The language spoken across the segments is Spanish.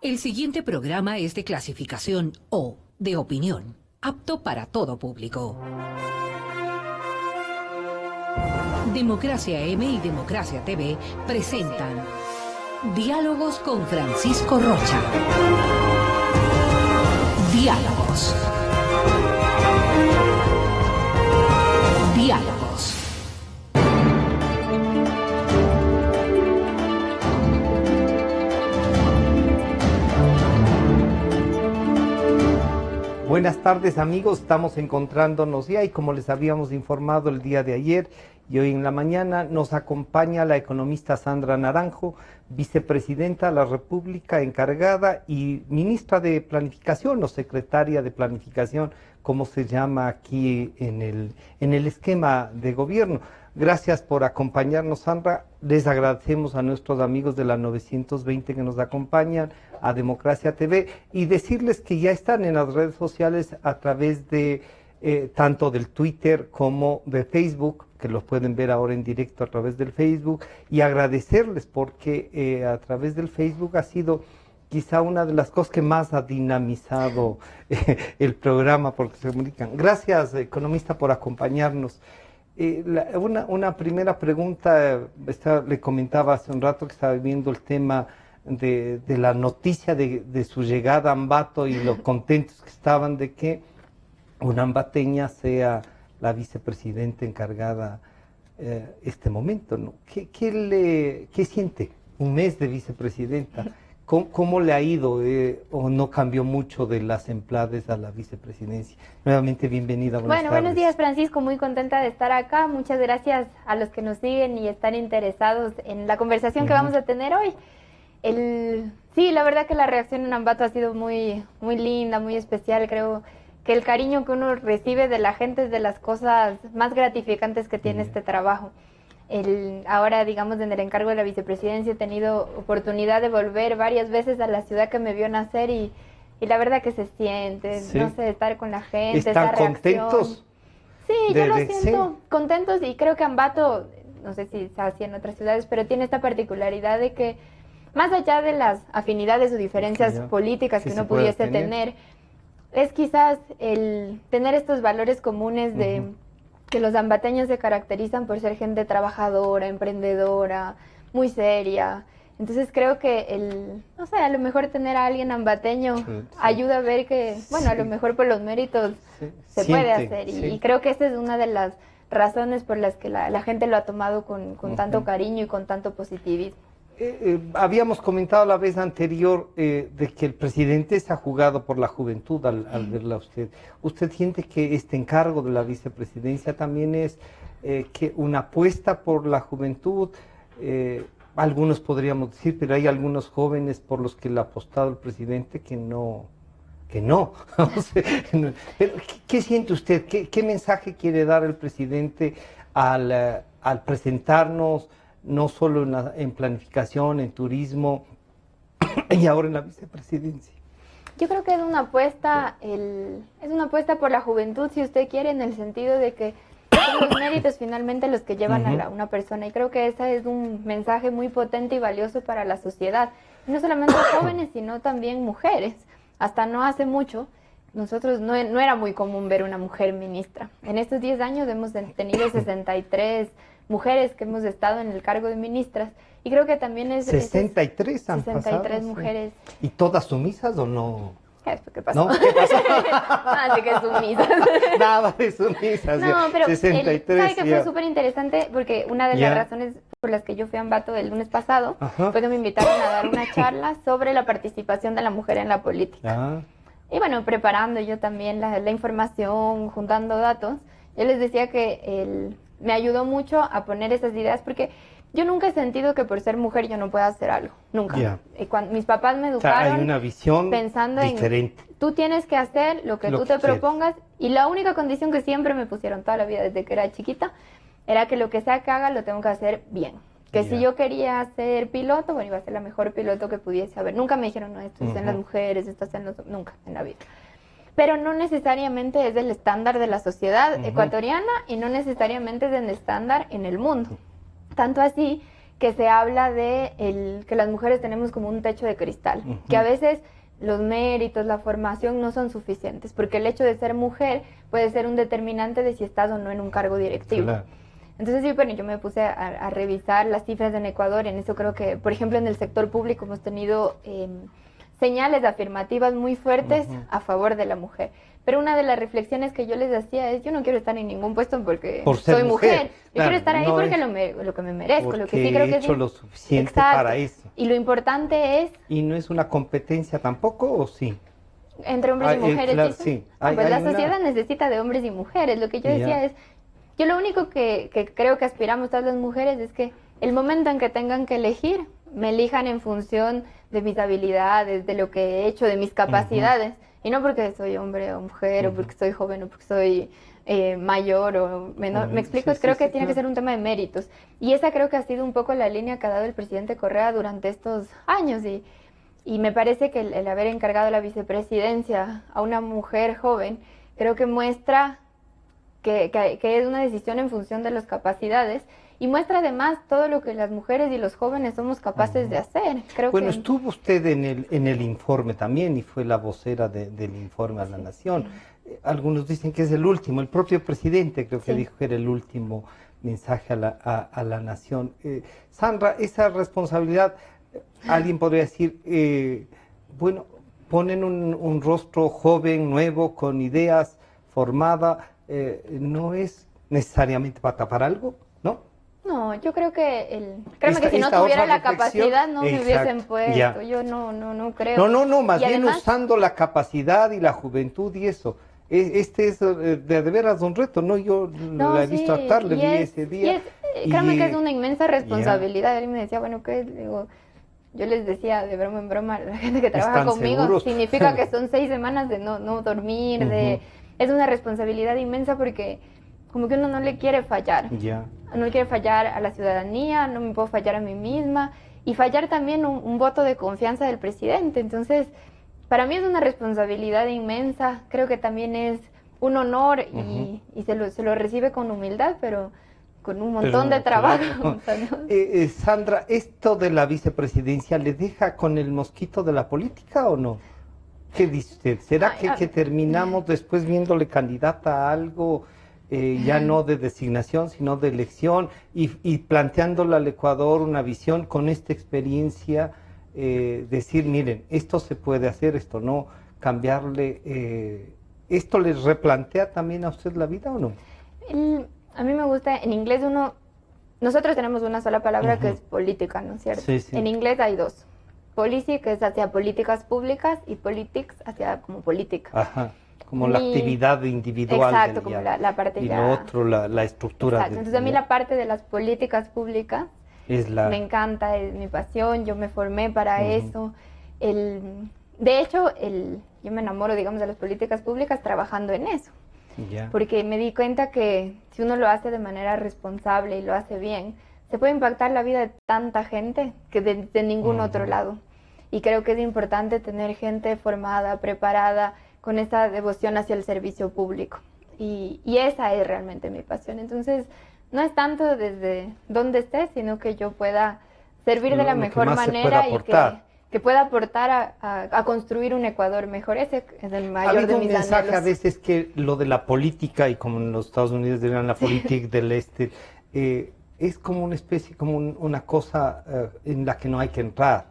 El siguiente programa es de clasificación O, de opinión, apto para todo público. Democracia M y Democracia TV presentan Diálogos con Francisco Rocha. Diálogos. Diálogos. Buenas tardes amigos, estamos encontrándonos ya y como les habíamos informado el día de ayer y hoy en la mañana nos acompaña la economista Sandra Naranjo, vicepresidenta de la República encargada y ministra de Planificación o secretaria de Planificación, como se llama aquí en el esquema de gobierno. Gracias por acompañarnos, Sandra. Les agradecemos a nuestros amigos de la 920 que nos acompañan, a Democracia TV, y decirles que ya están en las redes sociales a través de tanto del Twitter como de Facebook, que los pueden ver ahora en directo a través del Facebook, y agradecerles porque a través del Facebook ha sido quizá una de las cosas que más ha dinamizado el programa, porque se comunican. Gracias, economista, por acompañarnos. Una primera pregunta, le comentaba hace un rato que estaba viendo el tema de la noticia de su llegada a Ambato y lo contentos que estaban de que una ambateña sea la vicepresidenta encargada este momento, ¿no? ¿Qué siente un mes de vicepresidenta? ¿Cómo le ha ido o no cambió mucho de las empleadas a la vicepresidencia? Nuevamente bienvenida. Buenos días, Francisco, muy contenta de estar acá. Muchas gracias a los que nos siguen y están interesados en la conversación que vamos a tener hoy. Sí, la verdad que la reacción en Ambato ha sido muy, muy linda, muy especial. Creo que el cariño que uno recibe de la gente es de las cosas más gratificantes que tiene este trabajo. Ahora, digamos, en el encargo de la vicepresidencia he tenido oportunidad de volver varias veces a la ciudad que me vio nacer y la verdad que se siente, sí. No sé, estar con la gente, ¿están contentos? Sí, yo lo siento, contentos, y creo que Ambato, no sé si está así en otras ciudades, pero tiene esta particularidad de que más allá de las afinidades o diferencias políticas que uno pudiese tener, es quizás el tener estos valores comunes de que los ambateños se caracterizan por ser gente trabajadora, emprendedora, muy seria. Entonces creo que no sé, a lo mejor tener a alguien ambateño ayuda a ver que, bueno, a lo mejor por los méritos se puede hacer. Y creo que esa es una de las razones por las que la gente lo ha tomado con tanto cariño y con tanto positivismo. Habíamos comentado la vez anterior de que el presidente se ha jugado por la juventud al verla a usted. ¿Usted siente que este encargo de la vicepresidencia también es que una apuesta por la juventud? Algunos podríamos decir, pero hay algunos jóvenes por los que le ha apostado el presidente que no. Pero, ¿qué siente usted? ¿Qué mensaje quiere dar el presidente al presentarnos no solo en planificación, en turismo y ahora en la vicepresidencia? Yo creo que es una apuesta por la juventud, si usted quiere, en el sentido de que son los méritos finalmente los que llevan a una persona, y creo que ese es un mensaje muy potente y valioso para la sociedad, y no solamente jóvenes, sino también mujeres. Hasta no hace mucho, nosotros no era muy común ver una mujer ministra. En estos 10 años hemos tenido 63 mujeres que hemos estado en el cargo de ministras, y creo que también es 63 han 63 pasado, mujeres. ¿Y todas sumisas o no? ¿Qué pasó? ¿No? ¿Qué pasó? Nada de que sumisas. Nada de sumisas. No, pero 63, ¿sabe que fue súper interesante? Porque una de las razones por las que yo fui a Ambato el lunes pasado fue que me invitaron a dar una charla sobre la participación de la mujer en la política. Y bueno, preparando yo también la información, juntando datos, yo les decía que me ayudó mucho a poner esas ideas, porque yo nunca he sentido que por ser mujer yo no pueda hacer algo, nunca. Cuando mis papás me educaron, hay una visión pensando diferente. Tú tienes que hacer lo que tú te propongas, y la única condición que siempre me pusieron toda la vida desde que era chiquita era que lo que sea que haga lo tengo que hacer bien. Que si yo quería ser piloto, bueno, iba a ser la mejor piloto que pudiese haber. Nunca me dijeron, no, esto es en las mujeres, esto es en los... Nunca en la vida. Pero no necesariamente es el estándar de la sociedad ecuatoriana, y no necesariamente es el estándar en el mundo. Tanto así que se habla de que las mujeres tenemos como un techo de cristal, que a veces los méritos, la formación no son suficientes, porque el hecho de ser mujer puede ser un determinante de si estás o no en un cargo directivo. Claro. Entonces, sí, bueno, yo me puse a revisar las cifras en Ecuador. En eso creo que, por ejemplo, en el sector público hemos tenido señales afirmativas muy fuertes a favor de la mujer. Pero una de las reflexiones que yo les hacía es, yo no quiero estar en ningún puesto porque soy mujer. Yo quiero estar ahí porque lo que me merezco, lo que sí creo que he hecho lo suficiente para eso. Y lo importante es... ¿Y no es una competencia tampoco, o sí? Entre hombres y mujeres. Claro, sí. Pues la sociedad necesita de hombres y mujeres. Lo que yo decía es, yo lo único que creo que aspiramos todas las mujeres es que el momento en que tengan que elegir, me elijan en función de mis habilidades, de lo que he hecho, de mis capacidades. Y no porque soy hombre o mujer, o porque soy joven, o porque soy mayor o menor. Me explico, creo que tiene que ser un tema de méritos. Y esa creo que ha sido un poco la línea que ha dado el presidente Correa durante estos años. Y me parece que el haber encargado la vicepresidencia a una mujer joven, creo que muestra que es una decisión en función de las capacidades. Y muestra además todo lo que las mujeres y los jóvenes somos capaces de hacer. Bueno, estuvo usted en el informe también y fue la vocera del informe a la Nación. Algunos dicen que es el último, el propio presidente creo que dijo que era el último mensaje a la Nación. Sandra, esa responsabilidad, alguien podría decir, bueno, ponen un rostro joven, nuevo, con ideas, formada, ¿no es necesariamente para tapar algo? ¿No? No, yo creo que créeme que si no tuviera la capacidad no me hubiesen puesto. Yo no creo. No, más bien además, usando la capacidad y la juventud y eso. Este es de veras un reto, ¿no? Yo la he visto actuar, le vi ese día. Créeme que es una inmensa responsabilidad. Él me decía, bueno, ¿qué? Digo, yo les decía de broma en broma a la gente que trabaja conmigo, seguros? Significa que son 6 semanas de no dormir, es una responsabilidad inmensa porque como que uno no le quiere fallar. No le quiere fallar a la ciudadanía, no me puedo fallar a mí misma y fallar también un voto de confianza del presidente. Entonces, para mí es una responsabilidad inmensa, creo que también es un honor y se lo recibe con humildad, pero con un montón de trabajo. Sandra, ¿esto de la vicepresidencia le deja con el mosquito de la política o no? ¿Qué dice usted? ¿Será que terminamos después viéndole candidata a algo, ya no de designación, sino de elección, y planteándole al Ecuador una visión con esta experiencia, decir, miren, esto se puede hacer, esto no, cambiarle, ¿esto les replantea también a usted la vida o no? A mí me gusta, en inglés nosotros tenemos una sola palabra que es política, ¿no es cierto? Sí. En inglés hay 2. Policy, que es hacia políticas públicas, y politics, hacia como política. Ajá, como la actividad individual. Exacto, como la parte y lo otro, la estructura. Exacto, entonces a mí la parte de las políticas públicas me encanta, es mi pasión, yo me formé para eso. De hecho, yo me enamoro, digamos, de las políticas públicas trabajando en eso. Porque me di cuenta que si uno lo hace de manera responsable y lo hace bien, se puede impactar la vida de tanta gente que de ningún otro lado. Y creo que es importante tener gente formada, preparada, con esa devoción hacia el servicio público. Y esa es realmente mi pasión. Entonces, no es tanto desde donde esté, sino que yo pueda servir de la mejor manera y que pueda aportar a construir un Ecuador mejor. Ese es el mayor de mis anhelos. Ha habido un mensaje a veces que lo de la política, y como en los Estados Unidos dirían la política del este, es como una especie, como una cosa en la que no hay que entrar,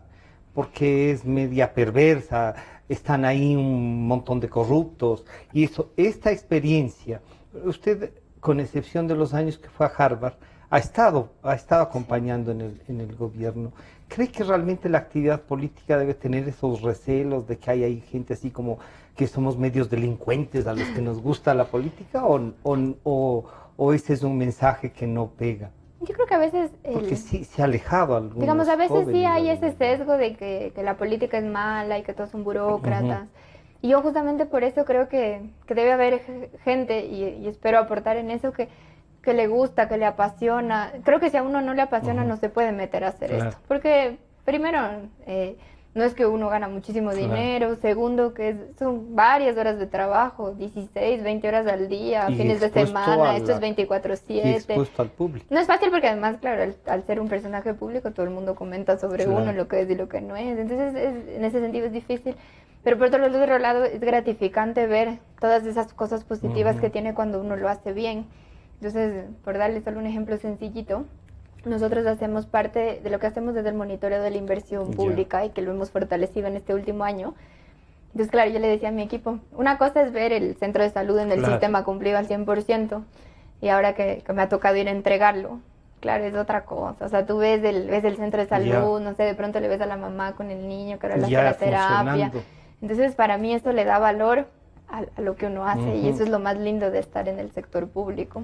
porque es media perversa, están ahí un montón de corruptos, y eso, esta experiencia, usted, con excepción de los años que fue a Harvard, ha estado acompañando en el gobierno. ¿Cree que realmente la actividad política debe tener esos recelos de que hay ahí gente así como que somos medios delincuentes a los que nos gusta la política, o ese es un mensaje que no pega? Yo creo que a veces... Porque sí se ha alejado algunos. Digamos, a veces sí hay ese sesgo de que la política es mala y que todos son burócratas. Y yo justamente por eso creo que debe haber gente, y espero aportar en eso, que le gusta, que le apasiona. Creo que si a uno no le apasiona no se puede meter a hacer esto. Porque primero no es que uno gana muchísimo dinero, segundo que son varias horas de trabajo, 16, 20 horas al día, y fines de semana, esto es 24/7. Expuesto al público. No es fácil porque además, claro, al ser un personaje público, todo el mundo comenta sobre uno, lo que es y lo que no es. Entonces, en ese sentido es difícil. Pero por otro lado, es gratificante ver todas esas cosas positivas que tiene cuando uno lo hace bien. Entonces, por darle solo un ejemplo sencillito, nosotros hacemos parte de lo que hacemos desde el monitoreo de la inversión pública y que lo hemos fortalecido en este último año. Entonces, claro, yo le decía a mi equipo, una cosa es ver el centro de salud en el sistema cumplido al 100%, y ahora que me ha tocado ir a entregarlo, claro, es otra cosa. O sea, tú ves el centro de salud, no sé, de pronto le ves a la mamá con el niño que ahora le hace la terapia. Entonces, para mí esto le da valor a lo que uno hace, y eso es lo más lindo de estar en el sector público.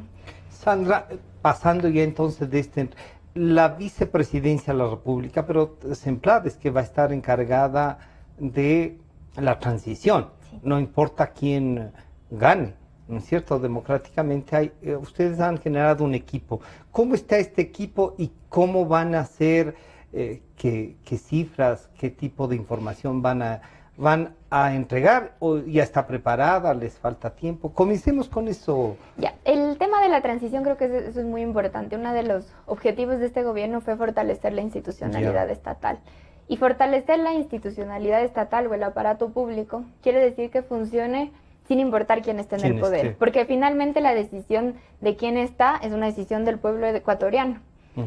Sandra, pasando ya entonces de la vicepresidencia de la República, pero Semplades, que va a estar encargada de la transición, no importa quién gane, ¿no es cierto? Democráticamente ustedes han generado un equipo. ¿Cómo está este equipo y cómo van a hacer, qué cifras, qué tipo de información van a entregar, o ya está preparada, les falta tiempo? Comencemos con eso. Ya, el tema de la transición creo que eso es muy importante. Uno de los objetivos de este gobierno fue fortalecer la institucionalidad estatal. Y fortalecer la institucionalidad estatal o el aparato público quiere decir que funcione sin importar quién esté en el poder. Porque finalmente la decisión de quién está es una decisión del pueblo ecuatoriano.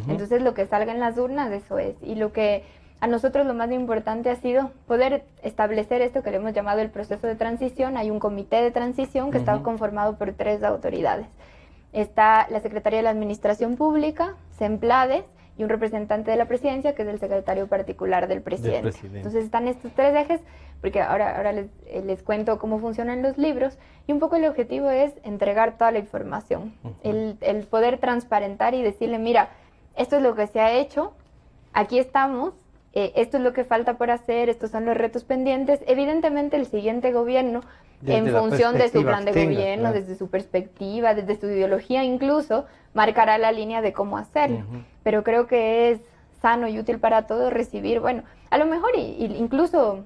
Entonces lo que salga en las urnas, eso es. Y lo que a nosotros lo más importante ha sido poder establecer esto que le hemos llamado el proceso de transición. Hay un comité de transición que está conformado por 3 autoridades. Está la Secretaría de la Administración Pública, Semplades, y un representante de la presidencia, que es el secretario particular del presidente. Entonces están estos 3 ejes, porque ahora les cuento cómo funcionan los libros, y un poco el objetivo es entregar toda la información, el poder transparentar y decirle, mira, esto es lo que se ha hecho, aquí estamos, esto es lo que falta por hacer, estos son los retos pendientes. Evidentemente el siguiente gobierno, en función de su plan de gobierno, desde su perspectiva, desde su ideología incluso, marcará la línea de cómo hacerlo. Pero creo que es sano y útil para todos recibir, bueno, a lo mejor incluso,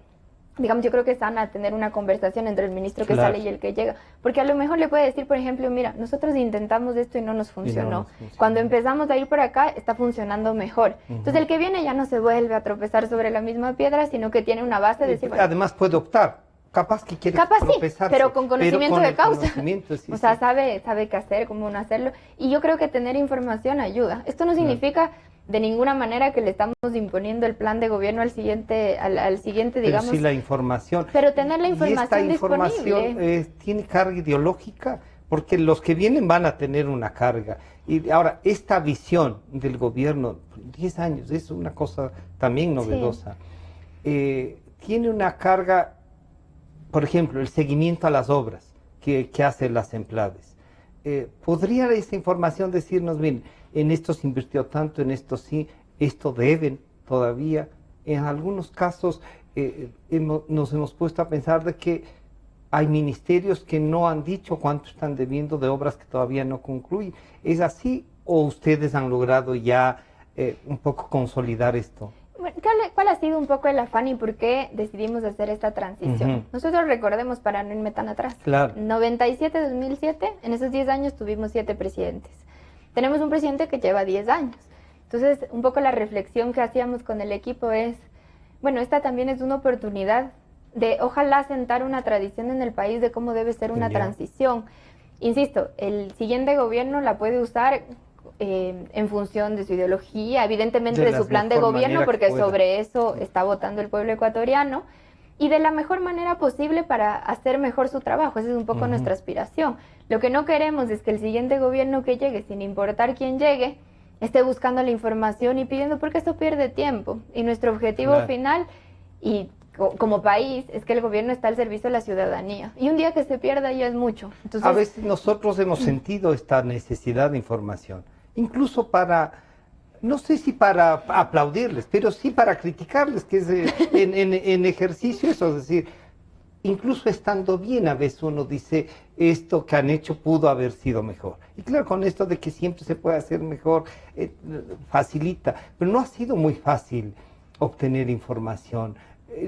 digamos, yo creo que es sana tener una conversación entre el ministro que sale y el que llega, porque a lo mejor le puede decir, por ejemplo, mira, nosotros intentamos esto y no nos funcionó. Cuando empezamos a ir por acá, está funcionando mejor. Entonces el que viene ya no se vuelve a tropezar sobre la misma piedra, sino que tiene una base de decir, bueno, además puede optar. Capaz que quiere tropezarse, pero con conocimiento de causa. O sea, sabe qué hacer, cómo no hacerlo. Y yo creo que tener información ayuda. Esto no significa de ninguna manera que le estamos imponiendo el plan de gobierno al siguiente, digamos. Pero sí la información. Pero tener la información disponible. ¿Y esta información tiene carga ideológica? Porque los que vienen van a tener una carga. Y ahora, esta visión del gobierno, 10 años, es una cosa también novedosa. Tiene una carga. Por ejemplo, el seguimiento a las obras que hacen las Semplades. ¿Podría esa información decirnos, bien, en esto se invirtió tanto, en esto sí, esto deben todavía? En algunos casos nos hemos puesto a pensar de que hay ministerios que no han dicho cuánto están debiendo de obras que todavía no concluyen. ¿Es así o ustedes han logrado ya un poco consolidar esto? ¿Cuál ha sido un poco el afán y por qué decidimos hacer esta transición? Nosotros recordemos, para no irme tan atrás, 97-2007, en esos 10 años tuvimos 7 presidentes. Tenemos un presidente que lleva 10 años. Entonces, un poco la reflexión que hacíamos con el equipo es, bueno, esta también es una oportunidad de, ojalá, sentar una tradición en el país de cómo debe ser una transición. Insisto, el siguiente gobierno la puede usar en función de su ideología, evidentemente de su plan de gobierno, porque sobre eso está votando el pueblo ecuatoriano, y de la mejor manera posible para hacer mejor su trabajo. Esa es un poco nuestra aspiración. Lo que no queremos es que el siguiente gobierno que llegue, sin importar quién llegue, esté buscando la información y pidiendo, porque esto pierde tiempo. Y nuestro objetivo final, y como país, es que el gobierno está al servicio de la ciudadanía. Y un día que se pierda ya es mucho. Entonces, a veces nosotros hemos sentido esta necesidad de información. Incluso para, no sé si para aplaudirles, pero sí para criticarles, que es en ejercicio eso, es decir, incluso estando bien a veces uno dice, esto que han hecho pudo haber sido mejor. Y claro, con esto de que siempre se puede hacer mejor, facilita, pero no ha sido muy fácil obtener información.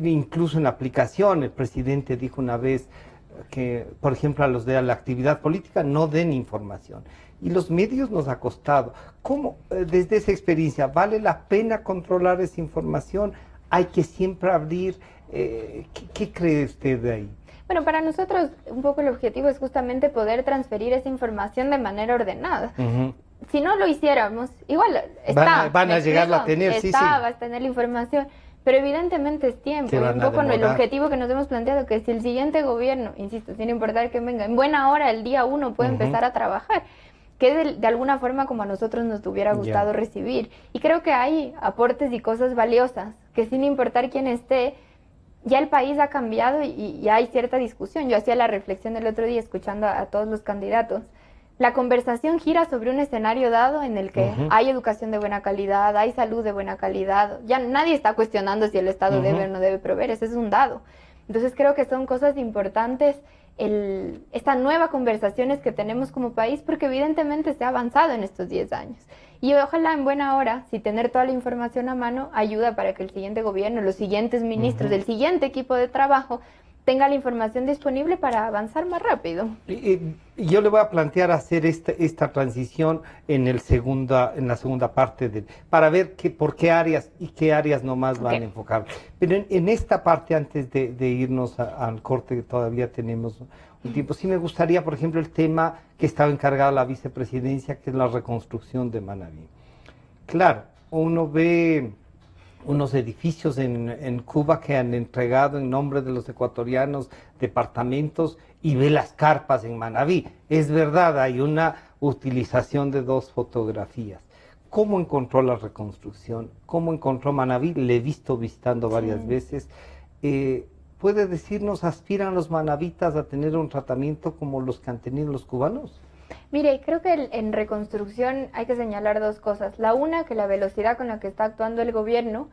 incluso en la aplicación. El presidente dijo una vez que, por ejemplo, a los de la actividad política no den información. Y los medios nos ha costado. ¿Cómo, desde esa experiencia, vale la pena controlar esa información? ¿Hay que siempre abrir? ¿Qué cree usted de ahí? Bueno, para nosotros un poco el objetivo es justamente poder transferir esa información de manera ordenada. Si no lo hiciéramos, igual está. Van a llegarla a tener, sí. Va a tener la información, pero evidentemente es tiempo. Y un poco el objetivo que nos hemos planteado, que si el siguiente gobierno, insisto, sin importar que venga, en buena hora, el día 1 puede empezar a trabajar, que de alguna forma como a nosotros nos hubiera gustado recibir. Y creo que hay aportes y cosas valiosas, que sin importar quién esté, ya el país ha cambiado y hay cierta discusión. Yo hacía la reflexión el otro día escuchando a todos los candidatos. La conversación gira sobre un escenario dado en el que hay educación de buena calidad, hay salud de buena calidad. Ya nadie está cuestionando si el Estado debe o no debe proveer, ese es un dado. Entonces creo que son cosas importantes estas nuevas conversaciones que tenemos como país, porque evidentemente se ha avanzado en estos 10 años. Y ojalá en buena hora, si tener toda la información a mano, ayuda para que el siguiente gobierno, los siguientes ministros, el siguiente equipo de trabajo, tenga la información disponible para avanzar más rápido. Yo le voy a plantear hacer esta transición en la segunda parte, para ver por qué áreas y qué áreas nomás van a enfocar. Pero en esta parte, antes de irnos al corte, que todavía tenemos un tiempo, sí me gustaría, por ejemplo, el tema que estaba encargada la vicepresidencia, que es la reconstrucción de Manabí. Claro, uno ve unos edificios en Cuba que han entregado en nombre de los ecuatorianos departamentos y ve las carpas en Manabí. Es verdad, hay una utilización de 2 fotografías. ¿Cómo encontró la reconstrucción? ¿Cómo encontró Manabí? Le he visto visitando varias veces. ¿Puede decirnos, aspiran los manavitas a tener un tratamiento como los que han tenido los cubanos? Mire, creo que en reconstrucción hay que señalar 2 cosas. La una, que la velocidad con la que está actuando el gobierno,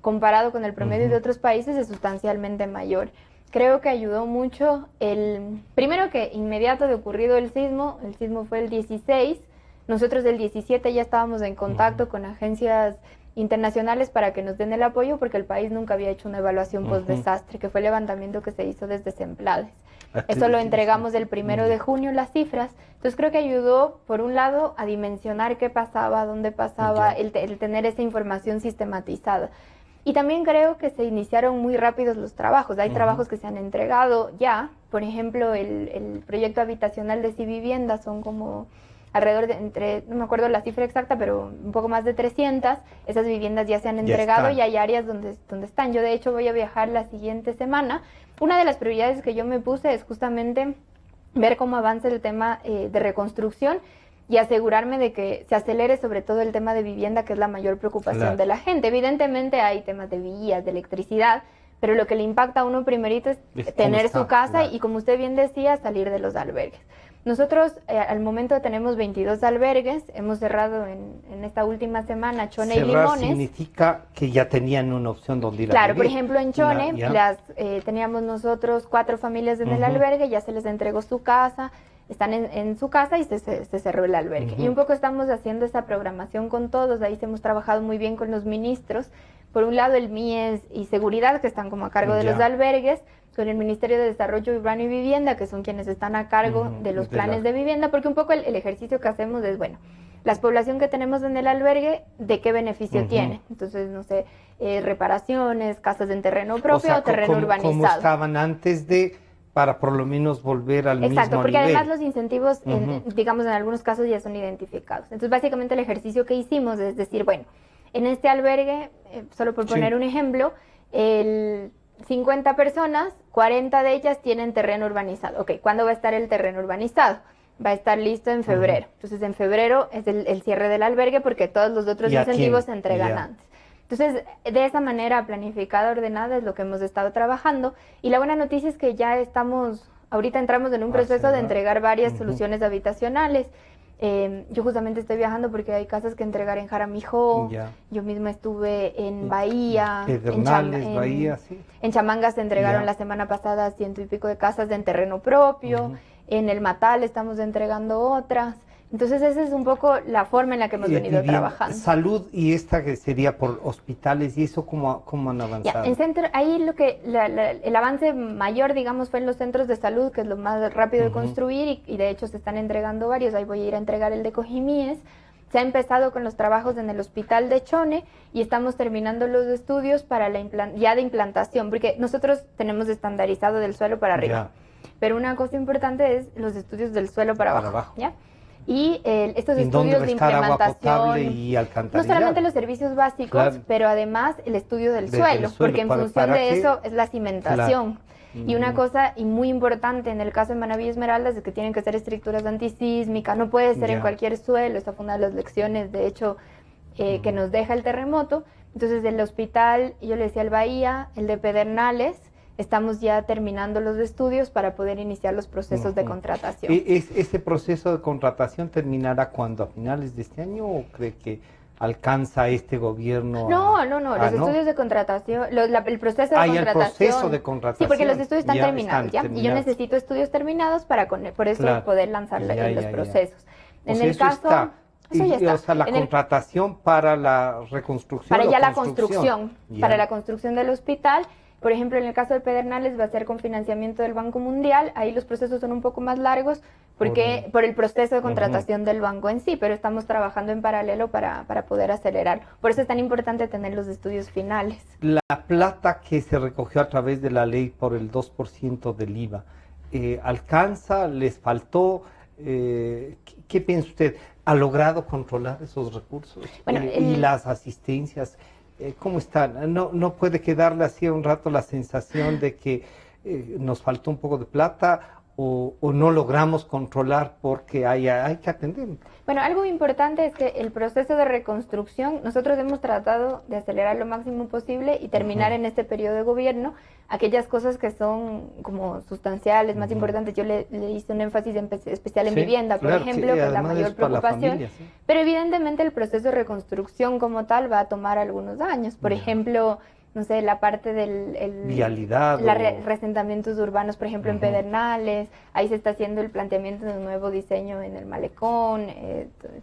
comparado con el promedio de otros países, es sustancialmente mayor. Creo que ayudó mucho primero que inmediato de ocurrido el sismo fue el 16, nosotros el 17 ya estábamos en contacto con agencias internacionales para que nos den el apoyo, porque el país nunca había hecho una evaluación post-desastre, que fue el levantamiento que se hizo desde Semplades. Eso lo entregamos el 1 de junio, las cifras. Entonces creo que ayudó, por un lado, a dimensionar qué pasaba, dónde pasaba, el tener esa información sistematizada. Y también creo que se iniciaron muy rápidos los trabajos. Hay trabajos que se han entregado ya. Por ejemplo, el proyecto habitacional de Civivienda son como alrededor de no me acuerdo la cifra exacta, pero un poco más de 300. Esas viviendas ya se han entregado y hay áreas donde están. Yo de hecho voy a viajar la siguiente semana. Una de las prioridades que yo me puse es justamente ver cómo avanza el tema de reconstrucción y asegurarme de que se acelere sobre todo el tema de vivienda, que es la mayor preocupación de la gente. Evidentemente hay temas de vías, de electricidad, pero lo que le impacta a uno primerito es tener su casa y, como usted bien decía, salir de los albergues. Nosotros al momento tenemos 22 albergues, hemos cerrado en esta última semana Chone y Limones. Significa que ya tenían una opción donde ir a Claro, vivir. por ejemplo en Chone teníamos nosotros 4 familias en el albergue, ya se les entregó su casa, están en su casa y se cerró el albergue. Y un poco estamos haciendo esa programación con todos, ahí hemos trabajado muy bien con los ministros, por un lado el MIES y Seguridad, que están como a cargo de los albergues, con el Ministerio de Desarrollo Urbano y Vivienda, que son quienes están a cargo de los planes de vivienda, porque un poco el ejercicio que hacemos es, bueno, la población que tenemos en el albergue, ¿de qué beneficio tiene? Entonces, no sé, reparaciones, casas en terreno propio o terreno urbanizado. Como estaban antes para por lo menos volver al mismo nivel. Exacto, porque además los incentivos, digamos, en algunos casos ya son identificados. Entonces, básicamente el ejercicio que hicimos es decir, bueno, en este albergue, solo por poner un ejemplo, 50 personas, 40 de ellas tienen terreno urbanizado. Ok, ¿cuándo va a estar el terreno urbanizado? Va a estar listo en febrero. Entonces, en febrero es el cierre del albergue, porque todos los otros incentivos se entregan antes. Entonces, de esa manera planificada, ordenada, es lo que hemos estado trabajando. Y la buena noticia es que ya ahorita entramos en un proceso de entregar varias soluciones habitacionales. Yo justamente estoy viajando porque hay casas que entregar en Jaramijó. Yo misma estuve en Bahía. Bahía, sí. En Chamanga se entregaron la semana pasada 100 y pico de casas en terreno propio. En el Matal estamos entregando otras. Entonces esa es un poco la forma en la que hemos venido trabajando. Salud y esta que sería por hospitales y eso, ¿cómo han avanzado? Ahí el avance mayor, digamos, fue en los centros de salud, que es lo más rápido de construir y de hecho se están entregando varios. Ahí voy a ir a entregar el de Cojimíes. Se ha empezado con los trabajos en el hospital de Chone y estamos terminando los estudios para ya de implantación, porque nosotros tenemos estandarizado del suelo para arriba. Pero una cosa importante es los estudios del suelo para abajo. ¿Ya? Y estos estudios de implementación, y no solamente los servicios básicos, pero además el estudio del suelo, porque en función de eso es la cimentación. Y una cosa y muy importante en el caso de Manabí Esmeraldas es que tienen que ser estructuras antisísmicas, no puede ser en cualquier suelo. Esta fue una de las lecciones, de hecho, que nos deja el terremoto. Entonces, el hospital, yo le decía al Bahía, el de Pedernales, estamos ya terminando los estudios para poder iniciar los procesos de contratación. ¿Ese proceso de contratación terminará cuándo? ¿A finales de este año o cree que alcanza este gobierno? No, los estudios de contratación, el proceso de contratación. El proceso de contratación. Sí, porque los estudios están terminados, ¿ya? Y yo necesito estudios terminados para por eso poder lanzar los procesos. En el caso... Eso ya está. O sea, la contratación para la reconstrucción. Para ya la construcción, para la construcción del hospital. Por ejemplo, en el caso de Pedernales va a ser con financiamiento del Banco Mundial. Ahí los procesos son un poco más largos porque por el proceso de contratación del banco en sí, pero estamos trabajando en paralelo para poder acelerar. Por eso es tan importante tener los estudios finales. La plata que se recogió a través de la ley por el 2% del IVA, ¿alcanza? ¿Les faltó? ¿Qué piensa usted? ¿Ha logrado controlar esos recursos? Bueno, y las asistencias, ¿cómo están? ¿No puede quedarle así un rato la sensación de que nos faltó un poco de plata o no logramos controlar porque hay que atender? Bueno, algo importante es que el proceso de reconstrucción, nosotros hemos tratado de acelerar lo máximo posible y terminar en este periodo de gobierno aquellas cosas que son como sustanciales, más importantes. Yo le hice un énfasis especial en vivienda, por ejemplo, que es la mayor preocupación. Familia, pero evidentemente el proceso de reconstrucción como tal va a tomar algunos años. Por ejemplo, no sé, la parte del vialidad, resentamientos urbanos, por ejemplo, en Pedernales. Ahí se está haciendo el planteamiento de un nuevo diseño en el malecón,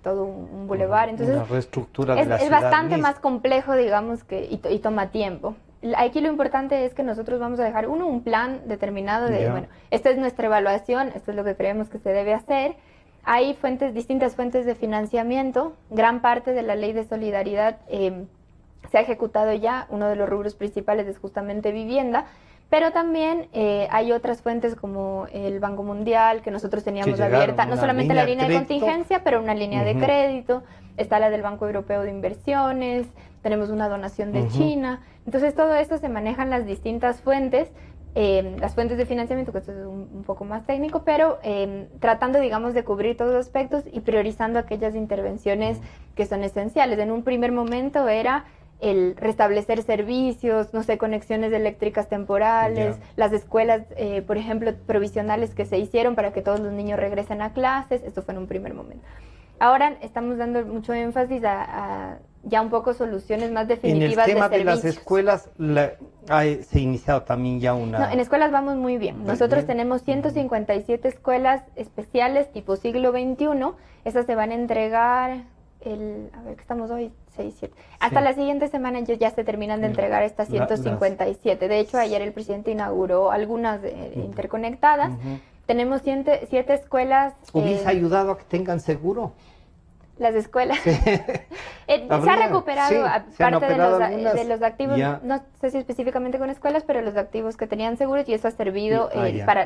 todo un bulevar. Entonces, la reestructura de la ciudad es bastante más complejo, digamos, y toma tiempo. Aquí lo importante es que nosotros vamos a dejar, un plan determinado de, bueno, esta es nuestra evaluación, esto es lo que creemos que se debe hacer. Hay distintas fuentes de financiamiento. Gran parte de la ley de solidaridad se ha ejecutado ya. Uno de los rubros principales es justamente vivienda, pero también hay otras fuentes como el Banco Mundial, que nosotros teníamos abierta, no solamente la línea de contingencia, pero una línea de crédito. Está la del Banco Europeo de Inversiones, tenemos una donación de China. Entonces todo esto se manejan las distintas fuentes, las fuentes de financiamiento, que esto es un poco más técnico, pero tratando, digamos, de cubrir todos los aspectos y priorizando aquellas intervenciones que son esenciales. En un primer momento era el restablecer servicios, no sé, conexiones eléctricas temporales, las escuelas, por ejemplo, provisionales que se hicieron para que todos los niños regresen a clases. Esto fue en un primer momento. Ahora estamos dando mucho énfasis a ya un poco soluciones más definitivas de servicios. En el tema de las escuelas, se ha iniciado también ya una... No, en escuelas vamos muy bien. Nosotros tenemos 157 escuelas especiales tipo siglo XXI. Esas se van a entregar, a ver, ¿qué estamos hoy? 6, 7. Hasta la siguiente semana ya se terminan de entregar estas 157. De hecho, ayer el presidente inauguró algunas interconectadas. Tenemos 7 escuelas... ¿Hubiese ayudado a que tengan seguro? Las escuelas. Se ha recuperado parte de los activos, no sé si específicamente con escuelas, pero los activos que tenían seguros, y eso ha servido para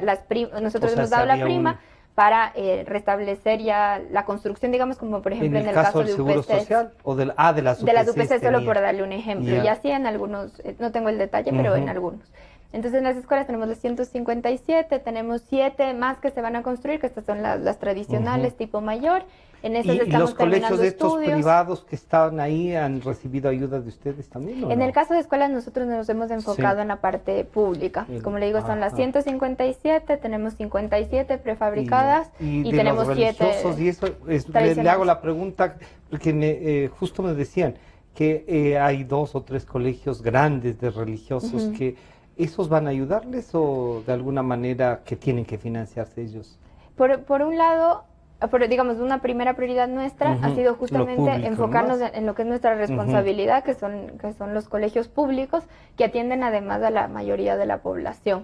nosotros hemos dado la prima para restablecer ya la construcción, digamos, como por ejemplo en el caso del Seguro Social o de las UPC. De las UPC, solo por darle un ejemplo. Y así en algunos, no tengo el detalle, pero en algunos. Entonces, en las escuelas tenemos los 157, tenemos 7 más que se van a construir, que estas son las tradicionales tipo mayor. En esas ¿Y los colegios de estos privados que estaban ahí han recibido ayuda de ustedes también? ¿O en el caso de escuelas, nosotros nos hemos enfocado en la parte pública. Como le digo, son las 157, tenemos 57 prefabricadas y tenemos 7 y eso le hago la pregunta porque justo me decían que hay 2 o 3 colegios grandes de religiosos que ¿esos van a ayudarles o de alguna manera que tienen que financiarse ellos? Por un lado, digamos, una primera prioridad nuestra ha sido justamente público, enfocarnos en lo que es nuestra responsabilidad, que son los colegios públicos, que atienden además a la mayoría de la población.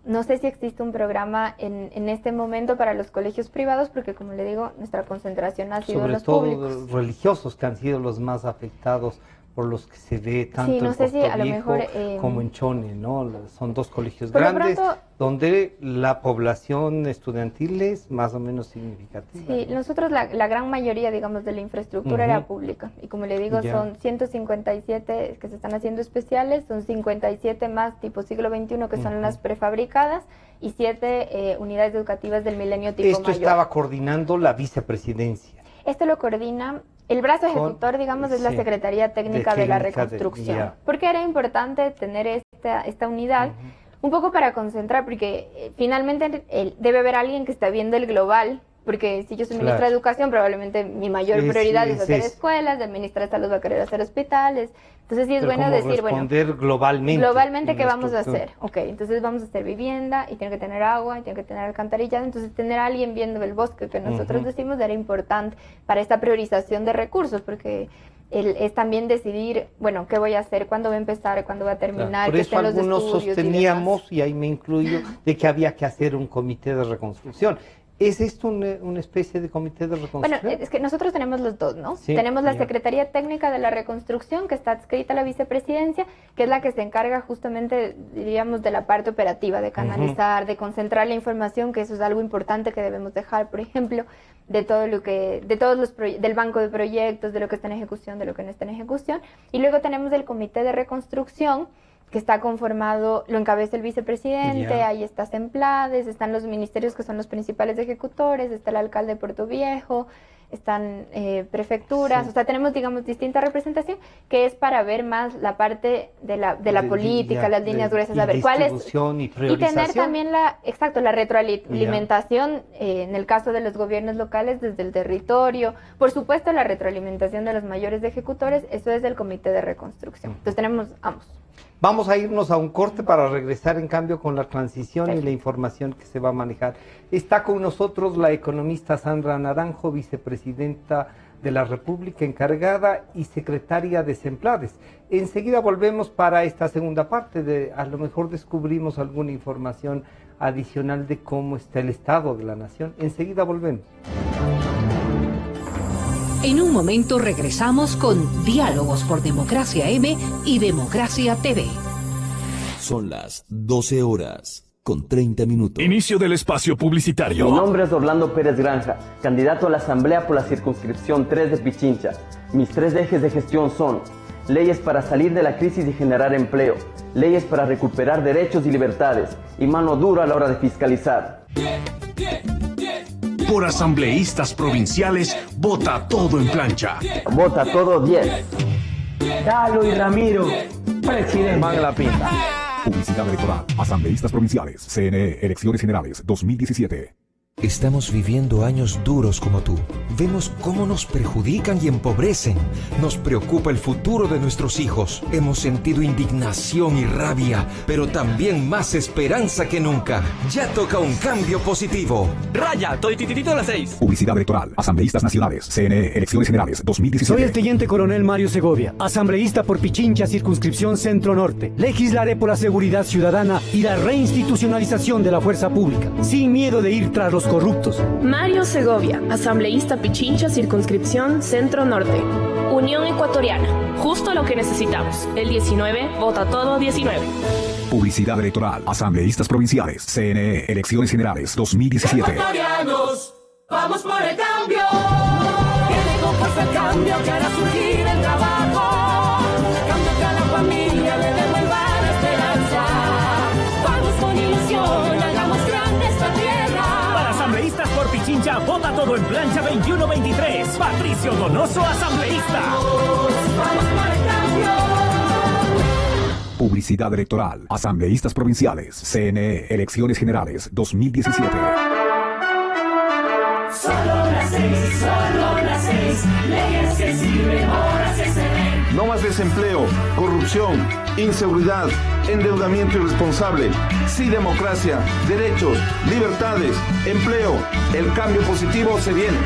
No sé si existe un programa en este momento para los colegios privados, porque como le digo, nuestra concentración ha sido en los públicos. Sobre todo los religiosos, que han sido los más afectados por los que se ve tanto sí, no en sé Puerto si a lo Viejo mejor, como en Chone, ¿no? Son dos colegios por lo grandes pronto, donde la población estudiantil es más o menos significativa. Sí, ¿no? nosotros la gran mayoría, digamos, de la infraestructura era pública. Y como le digo, son 157 que se están haciendo especiales, son 57 más tipo siglo XXI que son las prefabricadas y 7 unidades educativas del milenio tipo Esto mayor. estaba coordinando la vicepresidencia. Esto lo coordina, el brazo ejecutor, digamos, es la Secretaría Técnica de la Reconstrucción. Porque era importante tener esta unidad, un poco para concentrar, porque finalmente debe haber alguien que está viendo el global, porque si yo soy ministra de Educación, probablemente mi mayor prioridad es hacer escuelas, el ministro de Salud va a querer hacer hospitales. Entonces sí es bueno decir, bueno, globalmente ¿qué vamos a hacer? Ok, entonces vamos a hacer vivienda y tiene que tener agua y tiene que tener alcantarillado, entonces tener a alguien viendo el bosque que nosotros decimos era importante para esta priorización de recursos, porque es también decidir, bueno, qué voy a hacer, cuándo va a empezar, cuándo va a terminar. Por eso algunos sosteníamos, y ahí me incluyo, de que había que hacer un comité de reconstrucción. ¿Es esto una especie de comité de reconstrucción? Bueno, es que nosotros tenemos los dos, ¿no? Sí, tenemos la Secretaría Técnica de la Reconstrucción, que está adscrita a la vicepresidencia, que es la que se encarga justamente, diríamos, de la parte operativa, de canalizar, de concentrar la información, que eso es algo importante que debemos dejar, por ejemplo, de todo lo que, del banco de proyectos, de lo que está en ejecución, de lo que no está en ejecución. Y luego tenemos el comité de reconstrucción, que está conformado, lo encabeza el vicepresidente, ahí está Semplades, están los ministerios que son los principales ejecutores, está el alcalde de Puerto Viejo, están prefecturas, o sea, tenemos, digamos, distinta representación, que es para ver más la parte de la política, las líneas gruesas, a ver cuál es, y tener también la retroalimentación, en el caso de los gobiernos locales, desde el territorio, por supuesto la retroalimentación de los mayores ejecutores, eso es del comité de reconstrucción. Entonces tenemos ambos. Vamos a irnos a un corte para regresar en cambio con la transición y la información que se va a manejar. Está con nosotros la economista Sandra Naranjo, vicepresidenta de la República encargada y secretaria de Semplades. Enseguida volvemos para esta segunda parte, a lo mejor descubrimos alguna información adicional de cómo está el estado de la nación. Enseguida volvemos. En un momento regresamos con Diálogos por Democracia M y Democracia TV. Son las 12 horas con 30 minutos. Inicio del espacio publicitario. Mi nombre es Orlando Pérez Granja, candidato a la Asamblea por la circunscripción 3 de Pichincha. Mis 3 ejes de gestión son: leyes para salir de la crisis y generar empleo, leyes para recuperar derechos y libertades, y mano dura a la hora de fiscalizar. Por asambleístas provinciales, vota todo en plancha. Vota todo 10. Dalo y Ramiro, presidente. Man la pinta. Publicidad electoral. Asambleístas provinciales. CNE. Elecciones Generales 2017. Estamos viviendo años duros como tú. Vemos cómo nos perjudican y empobrecen. Nos preocupa el futuro de nuestros hijos. Hemos sentido indignación y rabia, pero también más esperanza que nunca. Ya toca un cambio positivo. Raya, todititito a las 6. Publicidad electoral. Asambleístas nacionales. CNE. Elecciones Generales 2017. Soy el teniente coronel Mario Segovia, asambleísta por Pichincha, circunscripción Centro Norte. Legislaré por la seguridad ciudadana y la reinstitucionalización de la fuerza pública, sin miedo de ir tras los corruptos. Mario Segovia, asambleísta Pichincha, circunscripción Centro Norte. Unión Ecuatoriana, justo lo que necesitamos. El 19, vota todo 19. Publicidad electoral. Asambleístas provinciales. CNE. Elecciones Generales 2017. Ecuatorianos, vamos por el cambio. Viene con fuerza el cambio que hará surgir el trabajo. Cambio que a la familia le devuelva la esperanza. Vamos con ilusión, hagamos grande esta tierra. Para asambleístas por Pichincha, vota todo en plancha 21-23. Patricio Donoso, asambleísta. Vamos por el cambio. Publicidad electoral. Asambleístas provinciales. CNE. Elecciones Generales 2017. Solo las 6, leyes que sirven, horas que se ven. No más desempleo, corrupción, inseguridad, endeudamiento irresponsable. Sí, democracia, derechos, libertades, empleo. El cambio positivo se viene.